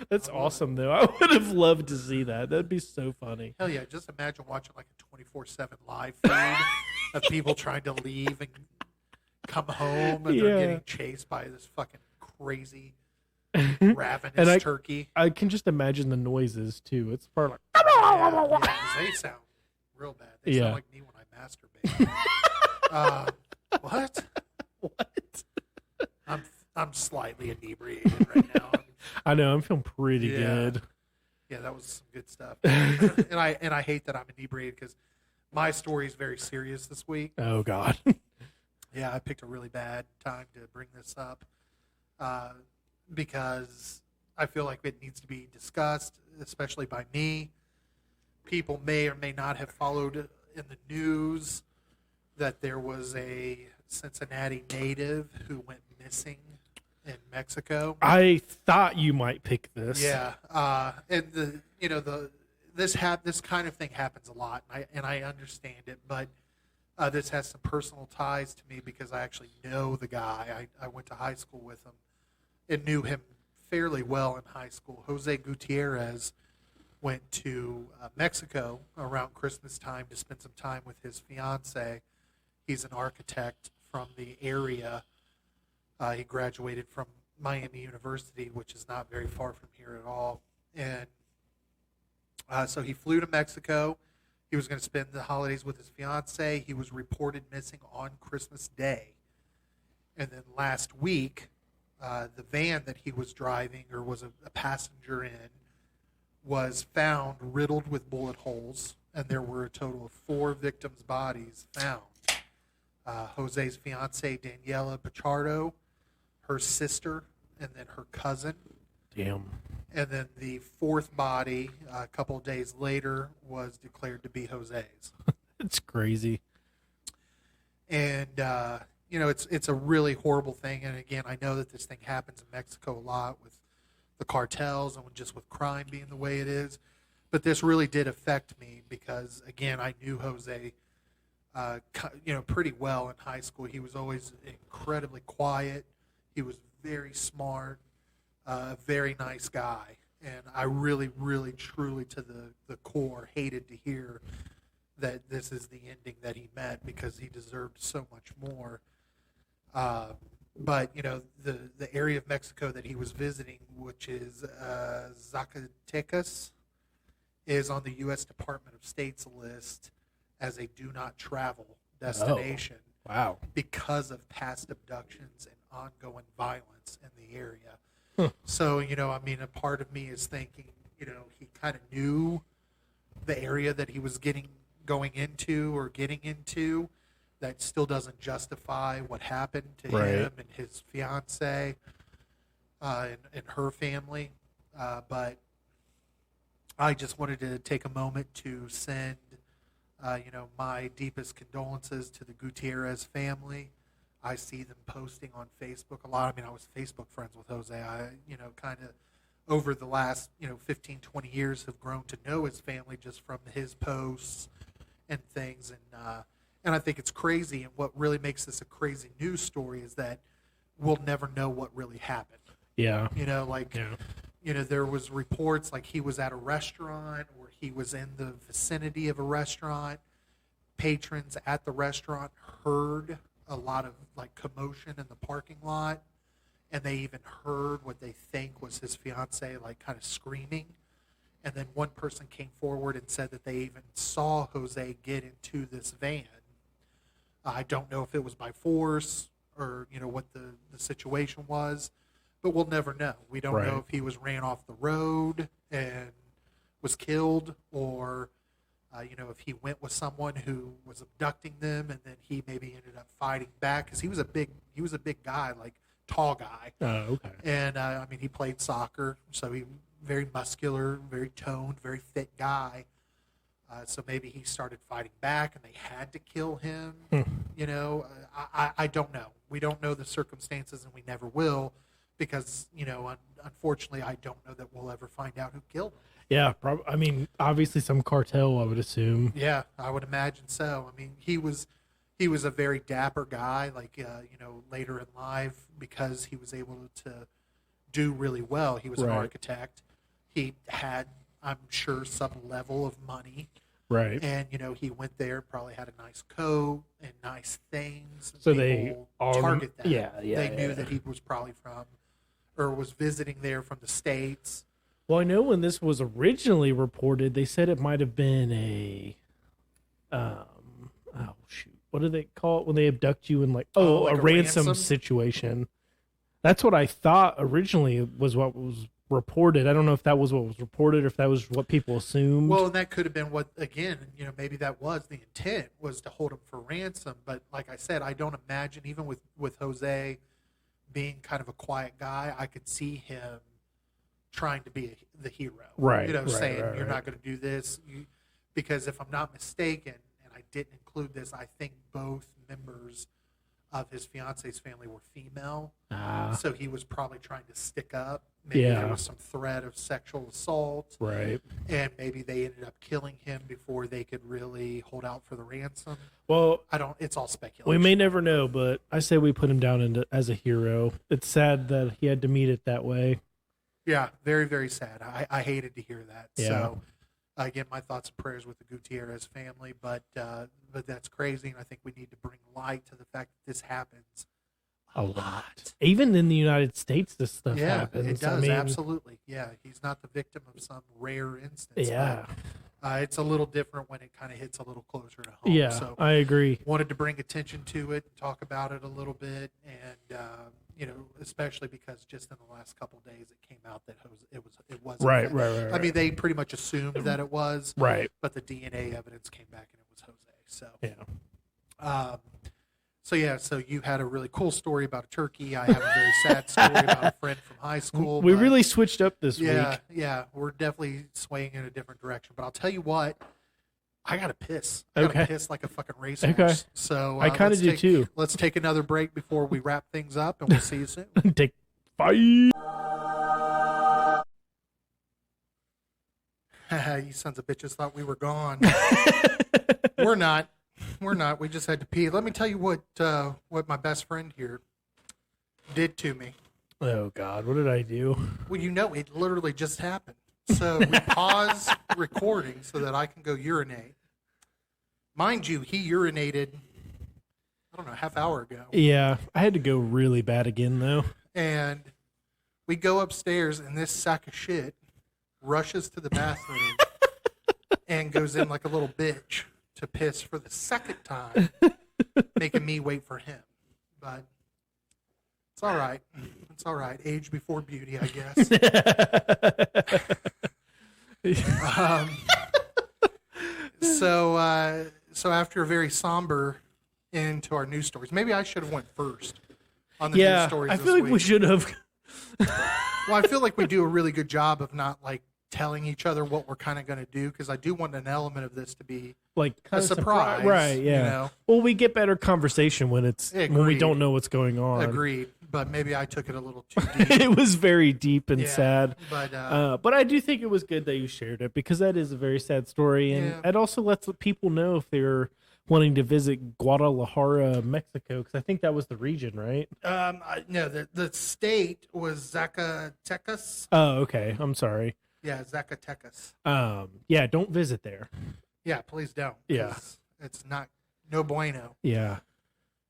That's I love awesome, though. I would have loved to see that. That'd be so funny. Hell yeah. Just imagine watching like a 24/7 live feed of people trying to leave and come home, and Yeah. they're getting chased by this fucking crazy ravenous And turkey. I can just imagine the noises, too. It's part like, Yeah, 'cause they sound real bad. They Yeah. sound like me when I masturbate. What? what? I'm slightly inebriated right now. I know. I'm feeling pretty Yeah. good. Yeah, that was some good stuff. and I hate that I'm inebriated because my story is very serious this week. Oh, God. Yeah, I picked a really bad time to bring this up because I feel like it needs to be discussed, especially by me. People may or may not have followed in the news that there was a Cincinnati native who went missing in Mexico. I thought you might pick this. Yeah, and this kind of thing happens a lot, and I understand it, but this has some personal ties to me because I actually know the guy. I went to high school with him and knew him fairly well in high school. Jose Gutierrez went to Mexico around Christmas time to spend some time with his fiance. He's an architect from the area. He graduated from Miami University, which is not very far from here at all. And so he flew to Mexico. He was going to spend the holidays with his fiance. He was reported missing on Christmas Day. And then last week, the van that he was driving or was a passenger in was found riddled with bullet holes, and there were a total of 4 victims' bodies found. Jose's fiance, Daniela Pichardo, her sister, and then her cousin. Damn. And then the 4th body, a couple of days later, was declared to be Jose's. It's crazy. And, it's a really horrible thing. And again, I know that this thing happens in Mexico a lot with the cartels and just with crime being the way it is. But this really did affect me because, again, I knew Jose, pretty well in high school. He was always incredibly quiet. He was very smart, a very nice guy. And I really, really, truly, to the core, hated to hear that this is the ending that he met because he deserved so much more. But, the area of Mexico that he was visiting, which is Zacatecas, is on the U.S. Department of State's list as a do not travel destination Wow. because of past abductions and ongoing violence in the area. Huh. So, a part of me is thinking, he kind of knew the area that he was going into. That still doesn't justify what happened to Right. him and his fiance and her family. But I just wanted to take a moment to send, my deepest condolences to the Gutierrez family. I see them posting on Facebook a lot. I was Facebook friends with Jose. I, kind of over the last, 15, 20 years have grown to know his family just from his posts and things. And I think it's crazy. And what really makes this a crazy news story is that we'll never know what really happened. Yeah. Yeah. There was reports like he was at a restaurant or he was in the vicinity of a restaurant. Patrons at the restaurant heard a lot of commotion in the parking lot, and they even heard what they think was his fiance kind of screaming. And then one person came forward and said that they even saw Jose get into this van. I don't know if it was by force or what the situation was, but we'll never know. We don't Right. know if he was ran off the road and was killed, or if he went with someone who was abducting them, and then he maybe ended up fighting back because he was a big guy, tall guy, Oh, okay. and he played soccer, so he very muscular, very toned, very fit guy. So maybe he started fighting back, and they had to kill him. I don't know. We don't know the circumstances, and we never will, because unfortunately, I don't know that we'll ever find out who killed him. Yeah, I mean, obviously some cartel, I would assume. Yeah, I would imagine so. I mean, he was a very dapper guy. Like later in life, because he was able to do really well. He was an Right. architect. He had, I'm sure, some level of money. Right. And he went there and probably had a nice coat and nice things. So People they all target that. yeah, They knew that he was probably from, or was visiting there from the States. Well, I know when this was originally reported, they said it might have been a, oh shoot, what do they call it when they abduct you in like like a a ransom ransom? situation? That's what I thought originally was what was reported. I don't know if that was what was reported or if that was what people assumed. Well, and that could have been what, again, maybe that was the intent, was to hold him for ransom. But like I said, I don't imagine, even with Jose being kind of a quiet guy, I could see him trying to be the hero. Right, saying, right. you're not going to do this. Because if I'm not mistaken, and I didn't include this, I think both members of his fiance's family were female. So he was probably trying to stick up. Maybe there was some threat of sexual assault. Right. And maybe they ended up killing him before they could really hold out for the ransom. Well, It's all speculation. we may never know, but I say we put him down as a hero. It's sad that he had to meet it that way. Yeah, very, very sad. I hated to hear that. Yeah. So, again, my thoughts and prayers with the Gutierrez family, but that's crazy, and I think we need to bring light to the fact that this happens a lot. Even in the United States, this stuff Yeah, happens. it does, I mean, absolutely. Yeah, he's not the victim of some rare instance. Yeah. but, it's a little different when it kind of hits a little closer to home. Yeah, So I agree. wanted to bring attention to it, talk about it a little bit, and especially because just in the last couple of days it came out that it was Right. I mean, they pretty much assumed that it was, Right. but the DNA evidence came back and it was Jose. So Yeah. So you had a really cool story about a turkey. I have a very sad story about a friend from high school. We but really switched up this week. yeah, we're definitely swaying in a different direction. But I'll tell you what, I gotta piss. I gotta Okay. piss like a fucking racehorse. Okay. So I kinda let's do take- too. Let's take another break before we wrap things up, and we'll see you soon. Take 5. You sons of bitches thought we were gone. We're not. We're not. We just had to pee. Let me tell you what my best friend here did to me. Oh God, what did I do? Well, it literally just happened. So we pause recording so that I can go urinate. Mind you, he urinated, I don't know, half hour ago. Yeah, I had to go really bad again though. And we go upstairs, and this sack of shit rushes to the bathroom and goes in like a little bitch to piss for the second time, making me wait for him. But it's all right. It's all right. Age before beauty, I guess. So after a very somber end to our news stories, maybe I should have went first on the news Yeah, stories. I this feel like week. we should have. Well, I feel like we do a really good job of not like telling each other what we're kind of going to do, because I do want an element of this to be Like a kinda surprise, right? Yeah. Well, we get better conversation when it's when we Agreed. don't know what's going on. Agreed, but maybe I took it a little too deep. It was very deep and Yeah, sad. But But I do think it was good that you shared it because that is a very sad story, and Yeah. it also lets people know if they're wanting to visit Guadalajara, Mexico, because I think that was the region, right? no, the state was Zacatecas. Oh, okay. I'm sorry. Yeah, Zacatecas. Yeah, don't visit there. Yeah, please don't. Yeah. 'Cause it's no bueno. Yeah.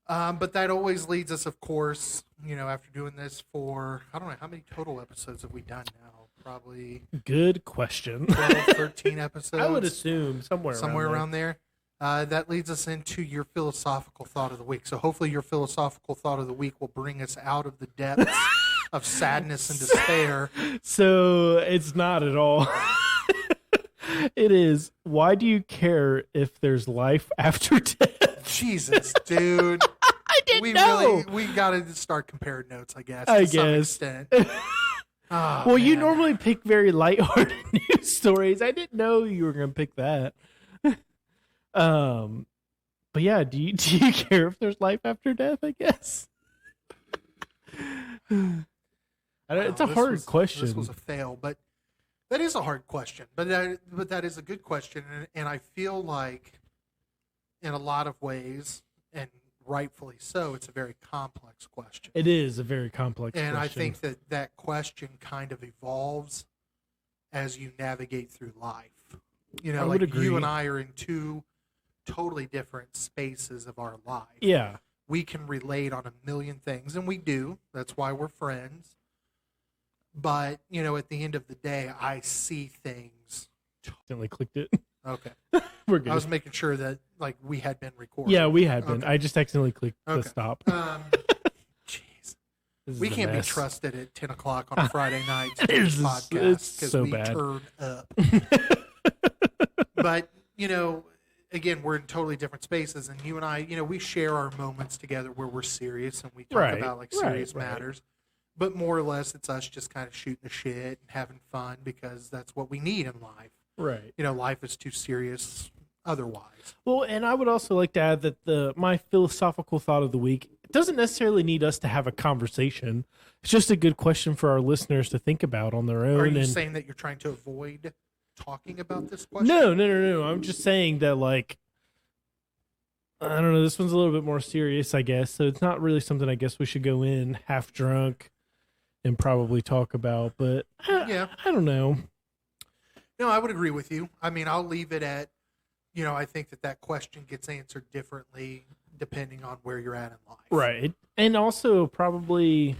But that always leads us, of course, after doing this for, I don't know, how many total episodes have we done now? Probably Good question. 12, 13 episodes. I would assume somewhere around there. That leads us into your philosophical thought of the week. So hopefully your philosophical thought of the week will bring us out of the depths of sadness and despair. So it's not at all. It is. Why do you care if there's life after death? Jesus, dude. I didn't know. We got to start comparing notes, I guess. I to some guess. extent. Well, you normally pick very lighthearted news stories. I didn't know you were going to pick that. But yeah, do you care if there's life after death? I guess. It's a This hard was- question. This was a fail, but that is a hard question. But that is a good question, and I feel like, in a lot of ways, and rightfully so, it's a very complex question. It is a very complex And I question. think that question kind of evolves as you navigate through life. You know, I would like agree. you and I are in two totally different spaces of our life. Yeah. We can relate on a million things, and we do. That's why we're friends. But, you know, at the end of the day, I see things. Accidentally clicked it. Okay. We're good. I was making sure that, like, we had been recording. Yeah, we had been. Okay. I just accidentally clicked the Okay. stop. Jeez. This We is a can't be mess. trusted at 10 o'clock on a Friday night to It do is- this podcast it's because so we bad. turn up. But, you know, again, we're in totally different spaces. And you and I, you know, we share our moments together where we're serious and we talk Right, about, like, right, serious right. matters. But more or less, it's us just kind of shooting the shit and having fun because that's what we need in life. Right. You know, life is too serious otherwise. Well, and I would also like to add that my philosophical thought of the week doesn't necessarily need us to have a conversation. It's just a good question for our listeners to think about on their own. Are you and saying that you're trying to avoid talking about this question? no. I'm just saying that, like, I don't know. This one's a little bit more serious, I guess. So it's not really something I guess we should go in half drunk and probably talk about. But Yeah. I don't know. No, I would agree with you. I mean, I'll leave it at, you know, I think that question gets answered differently depending on where you're at in life. Right. And also probably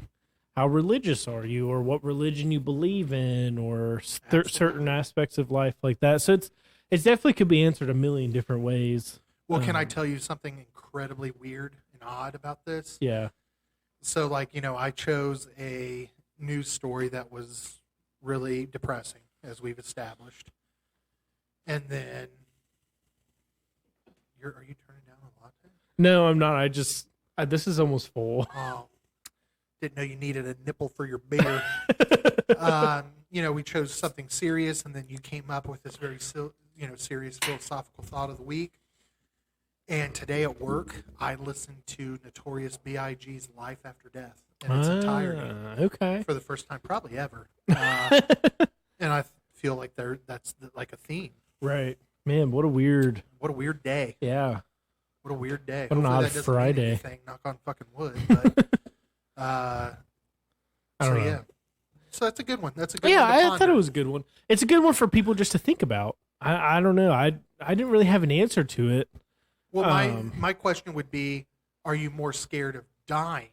how religious are you or what religion you believe in or certain aspects of life like that. So it's definitely could be answered a million different ways. Well, can I tell you something incredibly weird and odd about this? Yeah. So, like, you know, I chose a news story that was really depressing, as we've established. And then, are you turning down a latte? No, I'm not. This is almost full. Oh, didn't know you needed a nipple for your beer. You know, we chose something serious, and then you came up with this very, serious philosophical thought of the week. And today at work, I listened to Notorious B.I.G.'s Life After Death in its entirety Okay. for the first time probably ever. And I feel like that's like a theme. Right. Man, what a weird. What a weird day. Yeah. What a weird day. What an Hopefully odd that doesn't Friday. mean anything, knock on fucking wood. But, I so, don't know. yeah. So that's a good one. That's a good Yeah, one to I thought ponder. it was a good one. It's a good one for people just to think about. I don't know. I didn't really have an answer to it. Well, Um, my question would be, are you more scared of dying?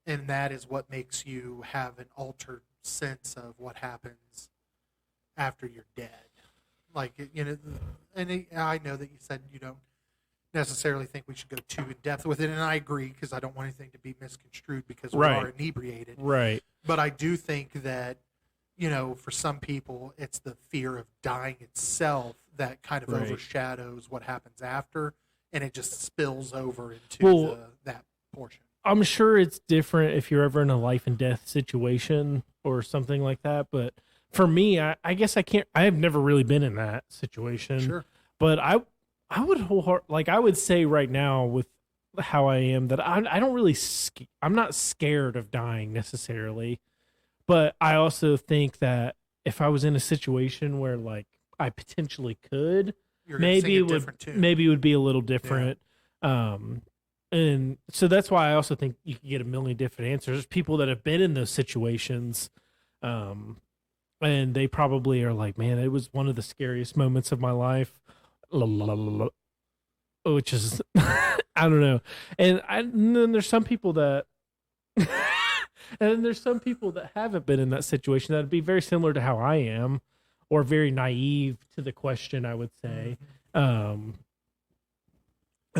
And that is what makes you have an altered sense of what happens after you're dead. Like, you know, I know that you said you don't necessarily think we should go too in depth with it, and I agree because I don't want anything to be misconstrued because we Right. are inebriated. Right. But I do think that, you know, for some people, it's the fear of dying itself that kind of Right. overshadows what happens after, and it just spills over into Well, that portion. I'm sure it's different if you're ever in a life and death situation or something like that. But for me, I guess I have never really been in that situation. Sure. But I would I would say right now with how I am that I don't really, I'm not scared of dying necessarily. But I also think that if I was in a situation where like I potentially could, You're gonna sing maybe a it would different tune. maybe it would be a little different. And so that's why I also think you can get a million different answers. There's people that have been in those situations, and they probably are like, "Man, it was one of the scariest moments of my life," which is I don't know. And then there's some people that. And then there's some people that haven't been in that situation that'd be very similar to how I am, or very naive to the question, I would say. And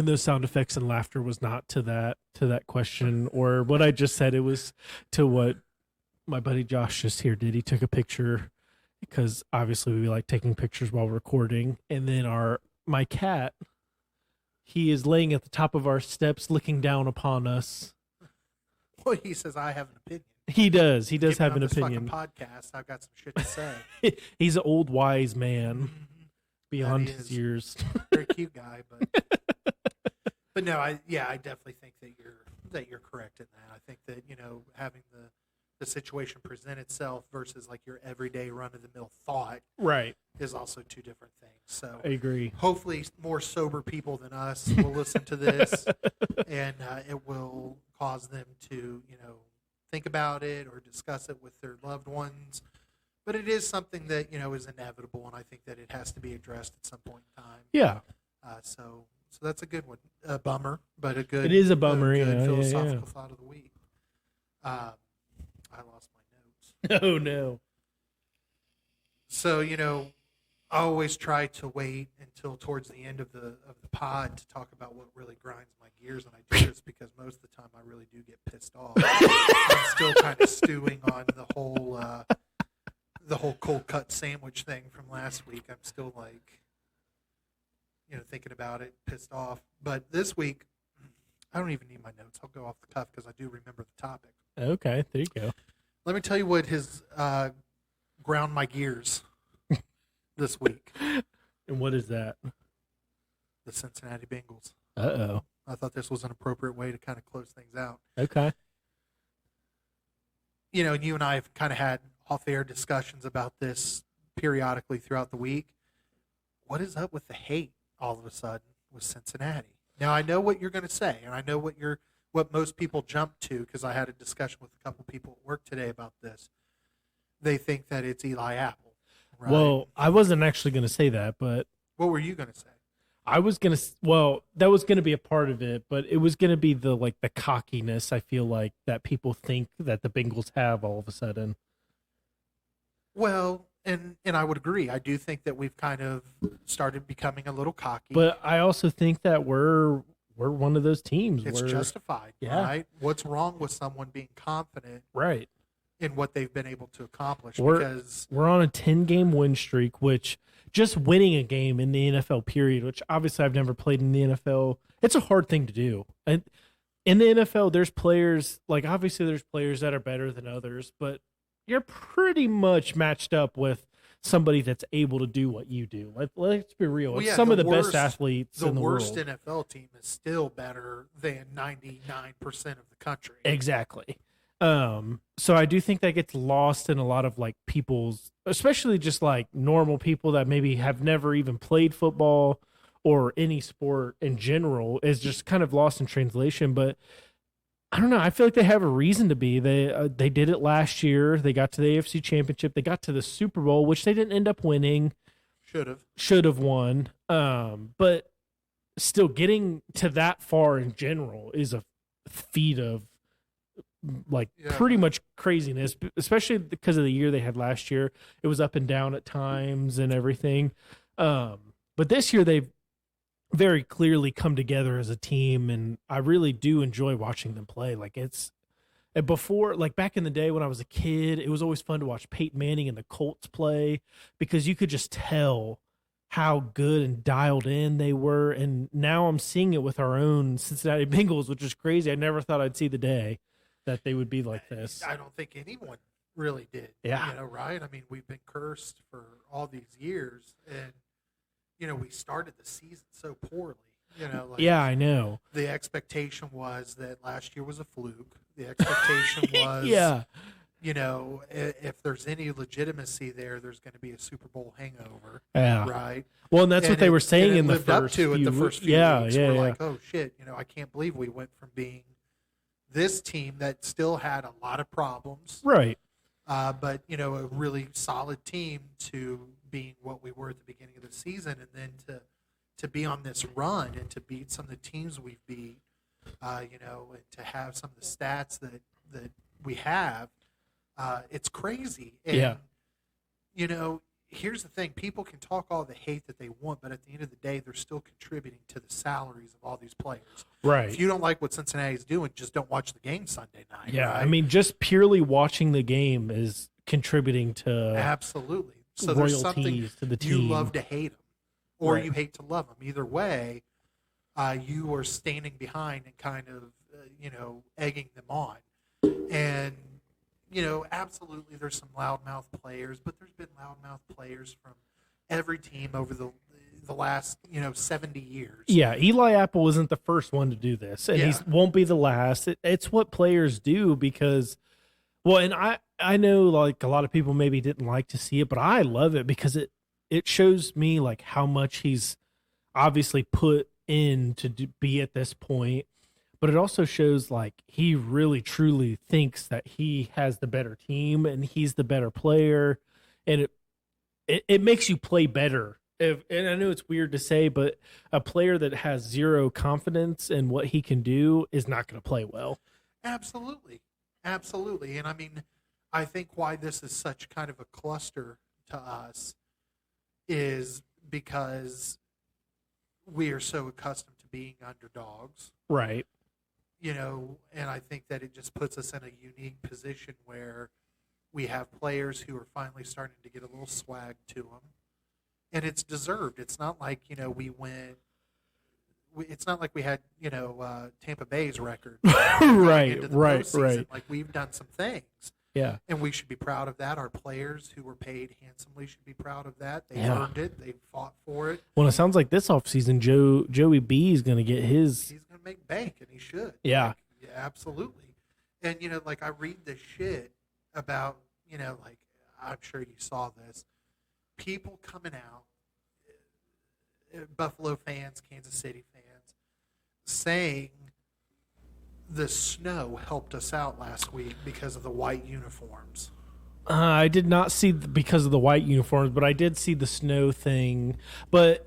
those sound effects and laughter was not to that question or what I just said. It was to what my buddy Josh just here did. He took a picture because obviously we like taking pictures while recording. And then my cat, he is laying at the top of our steps looking down upon us. Well, he says I have an opinion. He does. He does Get me have on an this opinion. fucking podcast. I've got some shit to say. He's an old wise man beyond he his is. years. Very cute guy, but no, I definitely think that that you're correct in that. I think that, having the situation present itself versus like your everyday run-of-the-mill thought Right. is also two different things. So I agree. hopefully more sober people than us will listen to this, and it will cause them to, think about it or discuss it with their loved ones. But it is something that, is inevitable, and I think that it has to be addressed at some point in time. Yeah. So that's a good one. A bummer, but a good. It is a bummer, good yeah, philosophical thought of the week. I lost my notes. Oh no. So I always try to wait until towards the end of the pod to talk about what really grinds my gears, and I do this because most of the time I really do get pissed off. I'm still kind of stewing on the whole cold cut sandwich thing from last week. I'm still like, thinking about it, pissed off. But this week, I don't even need my notes. I'll go off the cuff because I do remember the topic. Okay, there you go. Let me tell you what has ground my gears this week. And what is that? The Cincinnati Bengals. Uh-oh. I thought this was an appropriate way to kind of close things out. Okay. And you and I have kind of had off-air discussions about this periodically throughout the week. What is up with the hate all of a sudden with Cincinnati? Now, I know what you're going to say, and I know what most people jump to, because I had a discussion with a couple people at work today about this. They think that it's Eli Apple. Right? Well, I wasn't actually going to say that, but what were you going to say? I was going to, that was going to be a part of it, but it was going to be the cockiness, I feel like, that people think that the Bengals have all of a sudden. Well, and I would agree. I do think that we've kind of started becoming a little cocky. But I also think that we're one of those teams. It's justified, right? What's wrong with someone being confident right in what they've been able to accomplish? Because we're on a 10-game win streak, which just winning a game in the NFL period, which obviously I've never played in the NFL, it's a hard thing to do. And in the NFL, there's players, obviously there's players that are better than others, but you're pretty much matched up with somebody that's able to do what you do. Let's be real. It's some of the best athletes in the world. The worst NFL team is still better than 99% of the country. Exactly. So I do think that gets lost in a lot of people's, especially just normal people that maybe have never even played football or any sport in general, is just kind of lost in translation. But I don't know. I feel like they have a reason to be. They did it last year. They got to the AFC Championship. They got to the Super Bowl, which they didn't end up winning. Should have won. But still, getting to that far in general is a feat of pretty much craziness, especially because of the year they had last year. It was up and down at times and everything. But this year they've very clearly come together as a team, and I really do enjoy watching them play. Before, back in the day when I was a kid, it was always fun to watch Peyton Manning and the Colts play, because you could just tell how good and dialed in they were. And now I'm seeing it with our own Cincinnati Bengals, which is crazy. I never thought I'd see the day that they would be like this. I don't think anyone really did. Yeah. Right? I mean, we've been cursed for all these years, and we started the season so poorly. Yeah, I know. The expectation was that last year was a fluke. The expectation was, yeah, if there's any legitimacy there's going to be a Super Bowl hangover. Yeah. Right. Well, and that's what they were saying in the first few weeks. Yeah. We're like, oh shit, I can't believe we went from being this team that still had a lot of problems, right? But a really solid team, to being what we were at the beginning of the season, and then to be on this run and to beat some of the teams we've beat, and to have some of the stats that we have, it's crazy. And, here's the thing: people can talk all the hate that they want, but at the end of the day, they're still contributing to the salaries of all these players. Right. If you don't like what Cincinnati's doing, just don't watch the game Sunday night. Yeah, right? I mean, just purely watching the game is contributing to absolutely. So there's something to the team. You love to hate them, or right. you hate to love them. Either way, you are standing behind and kind of egging them on. And absolutely, there's some loudmouth players, but there's been loudmouth players from every team over the last 70 years. Yeah, Eli Apple isn't the first one to do this, and he won't be the last. It's what players do because, well, and I know like a lot of people maybe didn't like to see it, but I love it because it shows me like how much he's obviously put in to be at this point, but it also shows like he really truly thinks that he has the better team and he's the better player, and it makes you play better. And I know it's weird to say, but a player that has zero confidence in what he can do is not going to play well. Absolutely. And I mean, I think why this is such kind of a cluster to us is because we are so accustomed to being underdogs. Right. And I think that it just puts us in a unique position where we have players who are finally starting to get a little swag to them. And it's deserved. It's not like, it's not like we had, Tampa Bay's record. Right. Like we've done some things. Yeah. And we should be proud of that. Our players who were paid handsomely should be proud of that. They earned it. They fought for it. Well, it sounds like this offseason, Joey B is going to get his. He's going to make bank, and he should. Yeah. Yeah, absolutely. And, like I read this shit about, like I'm sure you saw this. People coming out, Buffalo fans, Kansas City fans, saying the snow helped us out last week because of the white uniforms. I did not see because of the white uniforms, but I did see the snow thing. But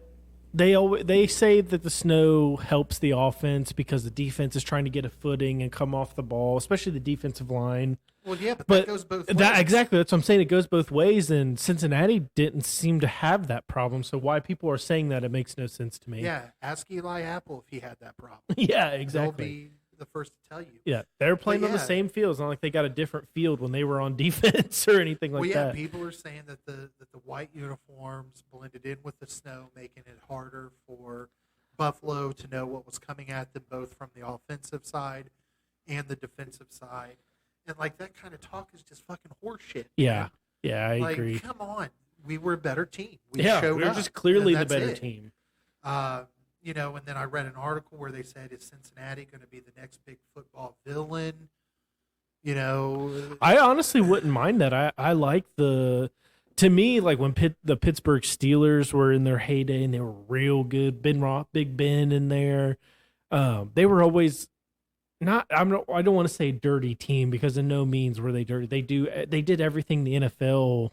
they say that the snow helps the offense because the defense is trying to get a footing and come off the ball, especially the defensive line. Well, yeah, but that goes both ways. Exactly. That's what I'm saying. It goes both ways, and Cincinnati didn't seem to have that problem. So why people are saying that, it makes no sense to me. Yeah, ask Eli Apple if he had that problem. Yeah, exactly. He'll be the first to tell you. Yeah, they're playing on the same field. It's not like they got a different field when they were on defense or anything like that. People are saying that the white uniforms blended in with the snow, making it harder for Buffalo to know what was coming at them, both from the offensive side and the defensive side. And, like, that kind of talk is just fucking horseshit. Yeah. Man. Yeah, I agree. Come on. We were a better team. We showed up. Just clearly the better team. And then I read an article where they said, is Cincinnati going to be the next big football villain? I honestly wouldn't mind that. I like to me, like when the Pittsburgh Steelers were in their heyday and they were real good, Big Ben in there, they were always I don't want to say dirty team because in no means were they dirty. They did everything the NFL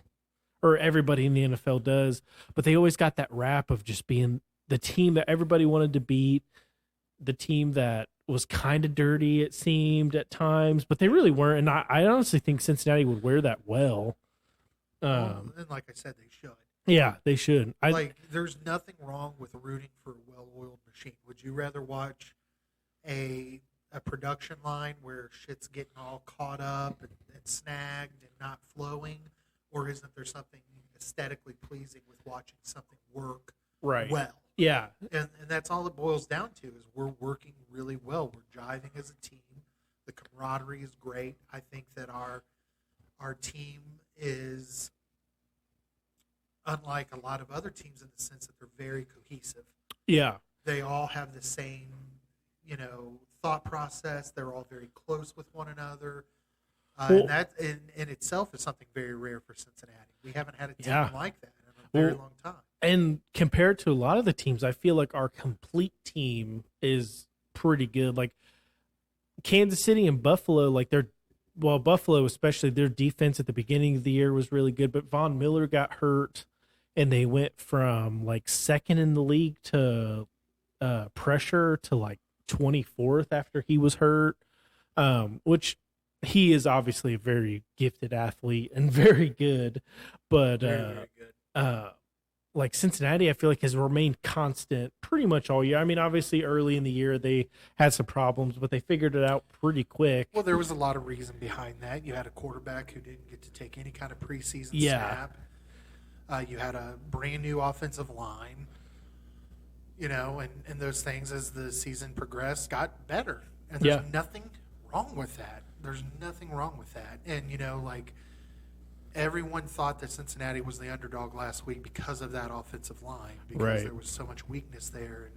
or everybody in the NFL does, but they always got that rap of just being the team that everybody wanted to beat, the team that was kind of dirty, it seemed at times, but they really weren't. And I honestly think Cincinnati would wear that well. And like I said, they should. Yeah, they should. There's nothing wrong with rooting for a well-oiled machine. Would you rather watch a production line where shit's getting all caught up and snagged and not flowing, or isn't there something aesthetically pleasing with watching something work well? Yeah. And that's all it boils down to is we're working really well. We're jiving as a team. The camaraderie is great. I think that our team is unlike a lot of other teams in the sense that they're very cohesive. Yeah. They all have the same, thought process. They're all very close with one another. And that in itself is something very rare for Cincinnati. We haven't had a team like that in a very long time. And compared to a lot of the teams, I feel like our complete team is pretty good. Like Kansas City and Buffalo, Buffalo especially, their defense at the beginning of the year was really good, but Von Miller got hurt, and they went from like second in the league to pressure to like 24th after he was hurt, which he is obviously a very gifted athlete and very good, but very good. Like Cincinnati, I feel like has remained constant pretty much all year. I mean, obviously early in the year they had some problems, but they figured it out pretty quick. Well, there was a lot of reason behind that. You had a quarterback who didn't get to take any kind of preseason snap. You had a brand new offensive line, and those things as the season progressed got better. And there's nothing wrong with that. There's nothing wrong with that. And, everyone thought that Cincinnati was the underdog last week because of that offensive line, because Right. there was so much weakness there,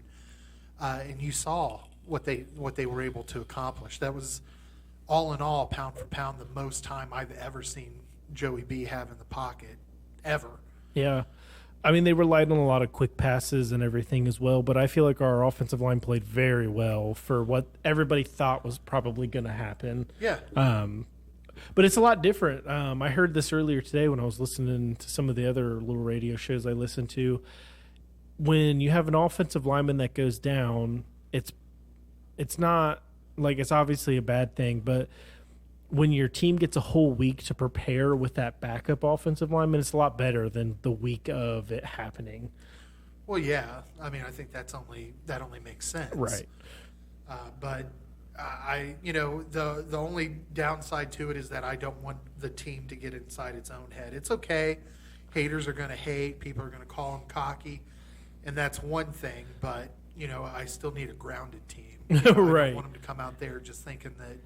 and you saw what they were able to accomplish. That was, all in all, pound for pound, the most time I've ever seen Joey B have in the pocket, ever. Yeah. I mean, they relied on a lot of quick passes and everything as well, but I feel like our offensive line played very well for what everybody thought was probably going to happen. Yeah. But it's a lot different. I heard this earlier today when I was listening to some of the other little radio shows I listen to. When you have an offensive lineman that goes down, it's not like it's obviously a bad thing, but when your team gets a whole week to prepare with that backup offensive lineman, it's a lot better than the week of it happening. Well, yeah. I mean, I think that only makes sense. Right. But the only downside to it is that I don't want the team to get inside its own head. It's okay. Haters are going to hate. People are going to call them cocky, and that's one thing. But I still need a grounded team. I Right. don't want them to come out there just thinking that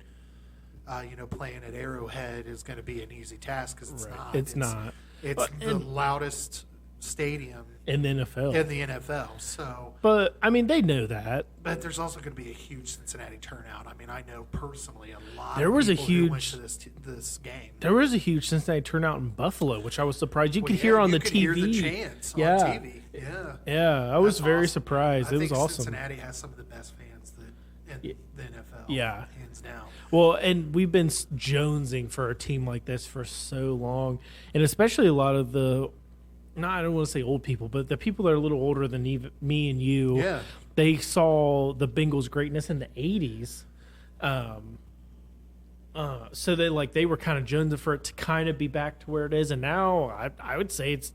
playing at Arrowhead is going to be an easy task, because it's Right. not. It's not. It's the loudest stadium In the NFL. in the NFL. So. But, I mean, they know that. But there's also going to be a huge Cincinnati turnout. I mean, I know personally a lot There of was a people who went huge- to this game. There was a huge Cincinnati turnout in Buffalo, which I was surprised. You Well, could yeah, hear on you the could TV. hear the chants Yeah. on TV. Yeah. Yeah, I was That's very awesome. surprised. I It was think awesome. Cincinnati has some of the best fans in the NFL. Yeah. Hands down. Well, and we've been jonesing for a team like this for so long, and especially a lot of I don't want to say old people, but the people that are a little older than even me and you. Yeah. They saw the Bengals' greatness in the 80s. So they were kind of jonesing for it to kind of be back to where it is, and now I would say it's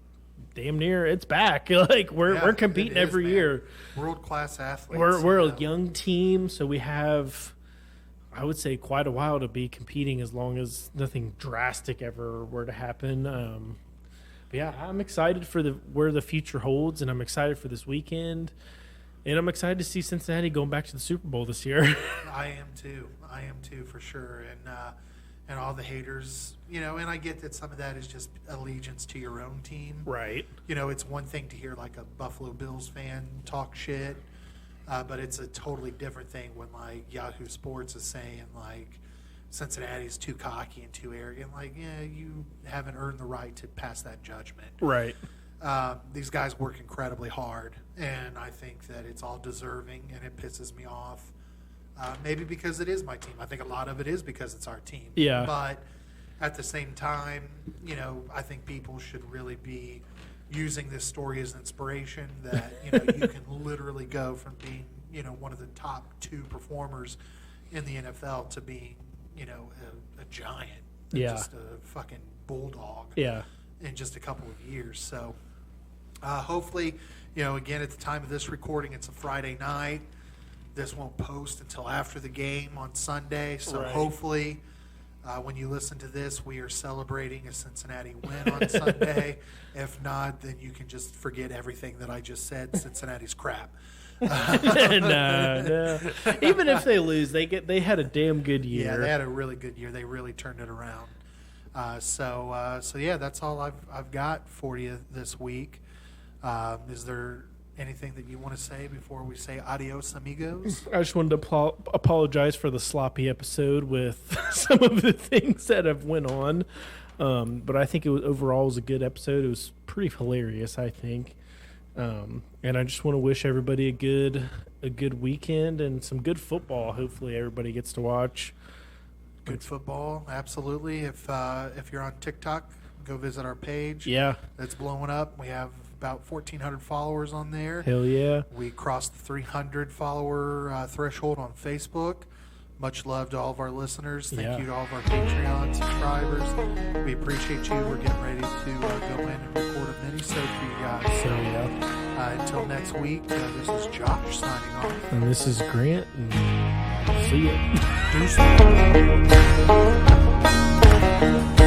damn near it's back. Like we're Yeah, competing it is, every man. year. World-class athletes. We're you know. a young team, so we have, I would say, quite a while to be competing as long as nothing drastic ever were to happen. But yeah, I'm excited for where the future holds, and I'm excited for this weekend, and I'm excited to see Cincinnati going back to the Super Bowl this year. I am too, for sure. And all the haters, and I get that some of that is just allegiance to your own team. Right. It's one thing to hear like a Buffalo Bills fan talk shit, but it's a totally different thing when like Yahoo Sports is saying like Cincinnati's too cocky and too arrogant. Like, yeah, you haven't earned the right to pass that judgment. Right. These guys work incredibly hard, and I think that it's all deserving, and it pisses me off. Maybe because it is my team. I think a lot of it is because it's our team. Yeah. But at the same time, I think people should really be using this story as inspiration that, you can literally go from being, one of the top 2 performers in the NFL to being, a giant. And Yeah. just a fucking bulldog. Yeah. In just a couple of years. So hopefully, again, at the time of this recording, it's a Friday night. This won't post until after the game on Sunday. So Right. hopefully when you listen to this, we are celebrating a Cincinnati win on Sunday. If not, then you can just forget everything that I just said. Cincinnati's crap. no. Even if they lose, they had a damn good year. Yeah, they had a really good year. They really turned it around. So yeah, that's all I've got for you this week. Is there anything that you want to say before we say adios, amigos? I just wanted to apologize for the sloppy episode with some of the things that have went on, but I think overall was a good episode. It was pretty hilarious, I think, and I just want to wish everybody a good weekend and some good football. Hopefully, everybody gets to watch. Good football, absolutely. If you're on TikTok, go visit our page. Yeah, That's blowing up. We have about 1,400 followers on there. hell yeah. We crossed the 300 follower threshold on Facebook. Much love to all of our listeners. Thank you to all of our Patreon subscribers. We appreciate you. We're getting ready to go in and record a mini-sode for you guys. Hell yeah. Until next week, this is Josh signing off. And this is Grant. And see ya. Deuces.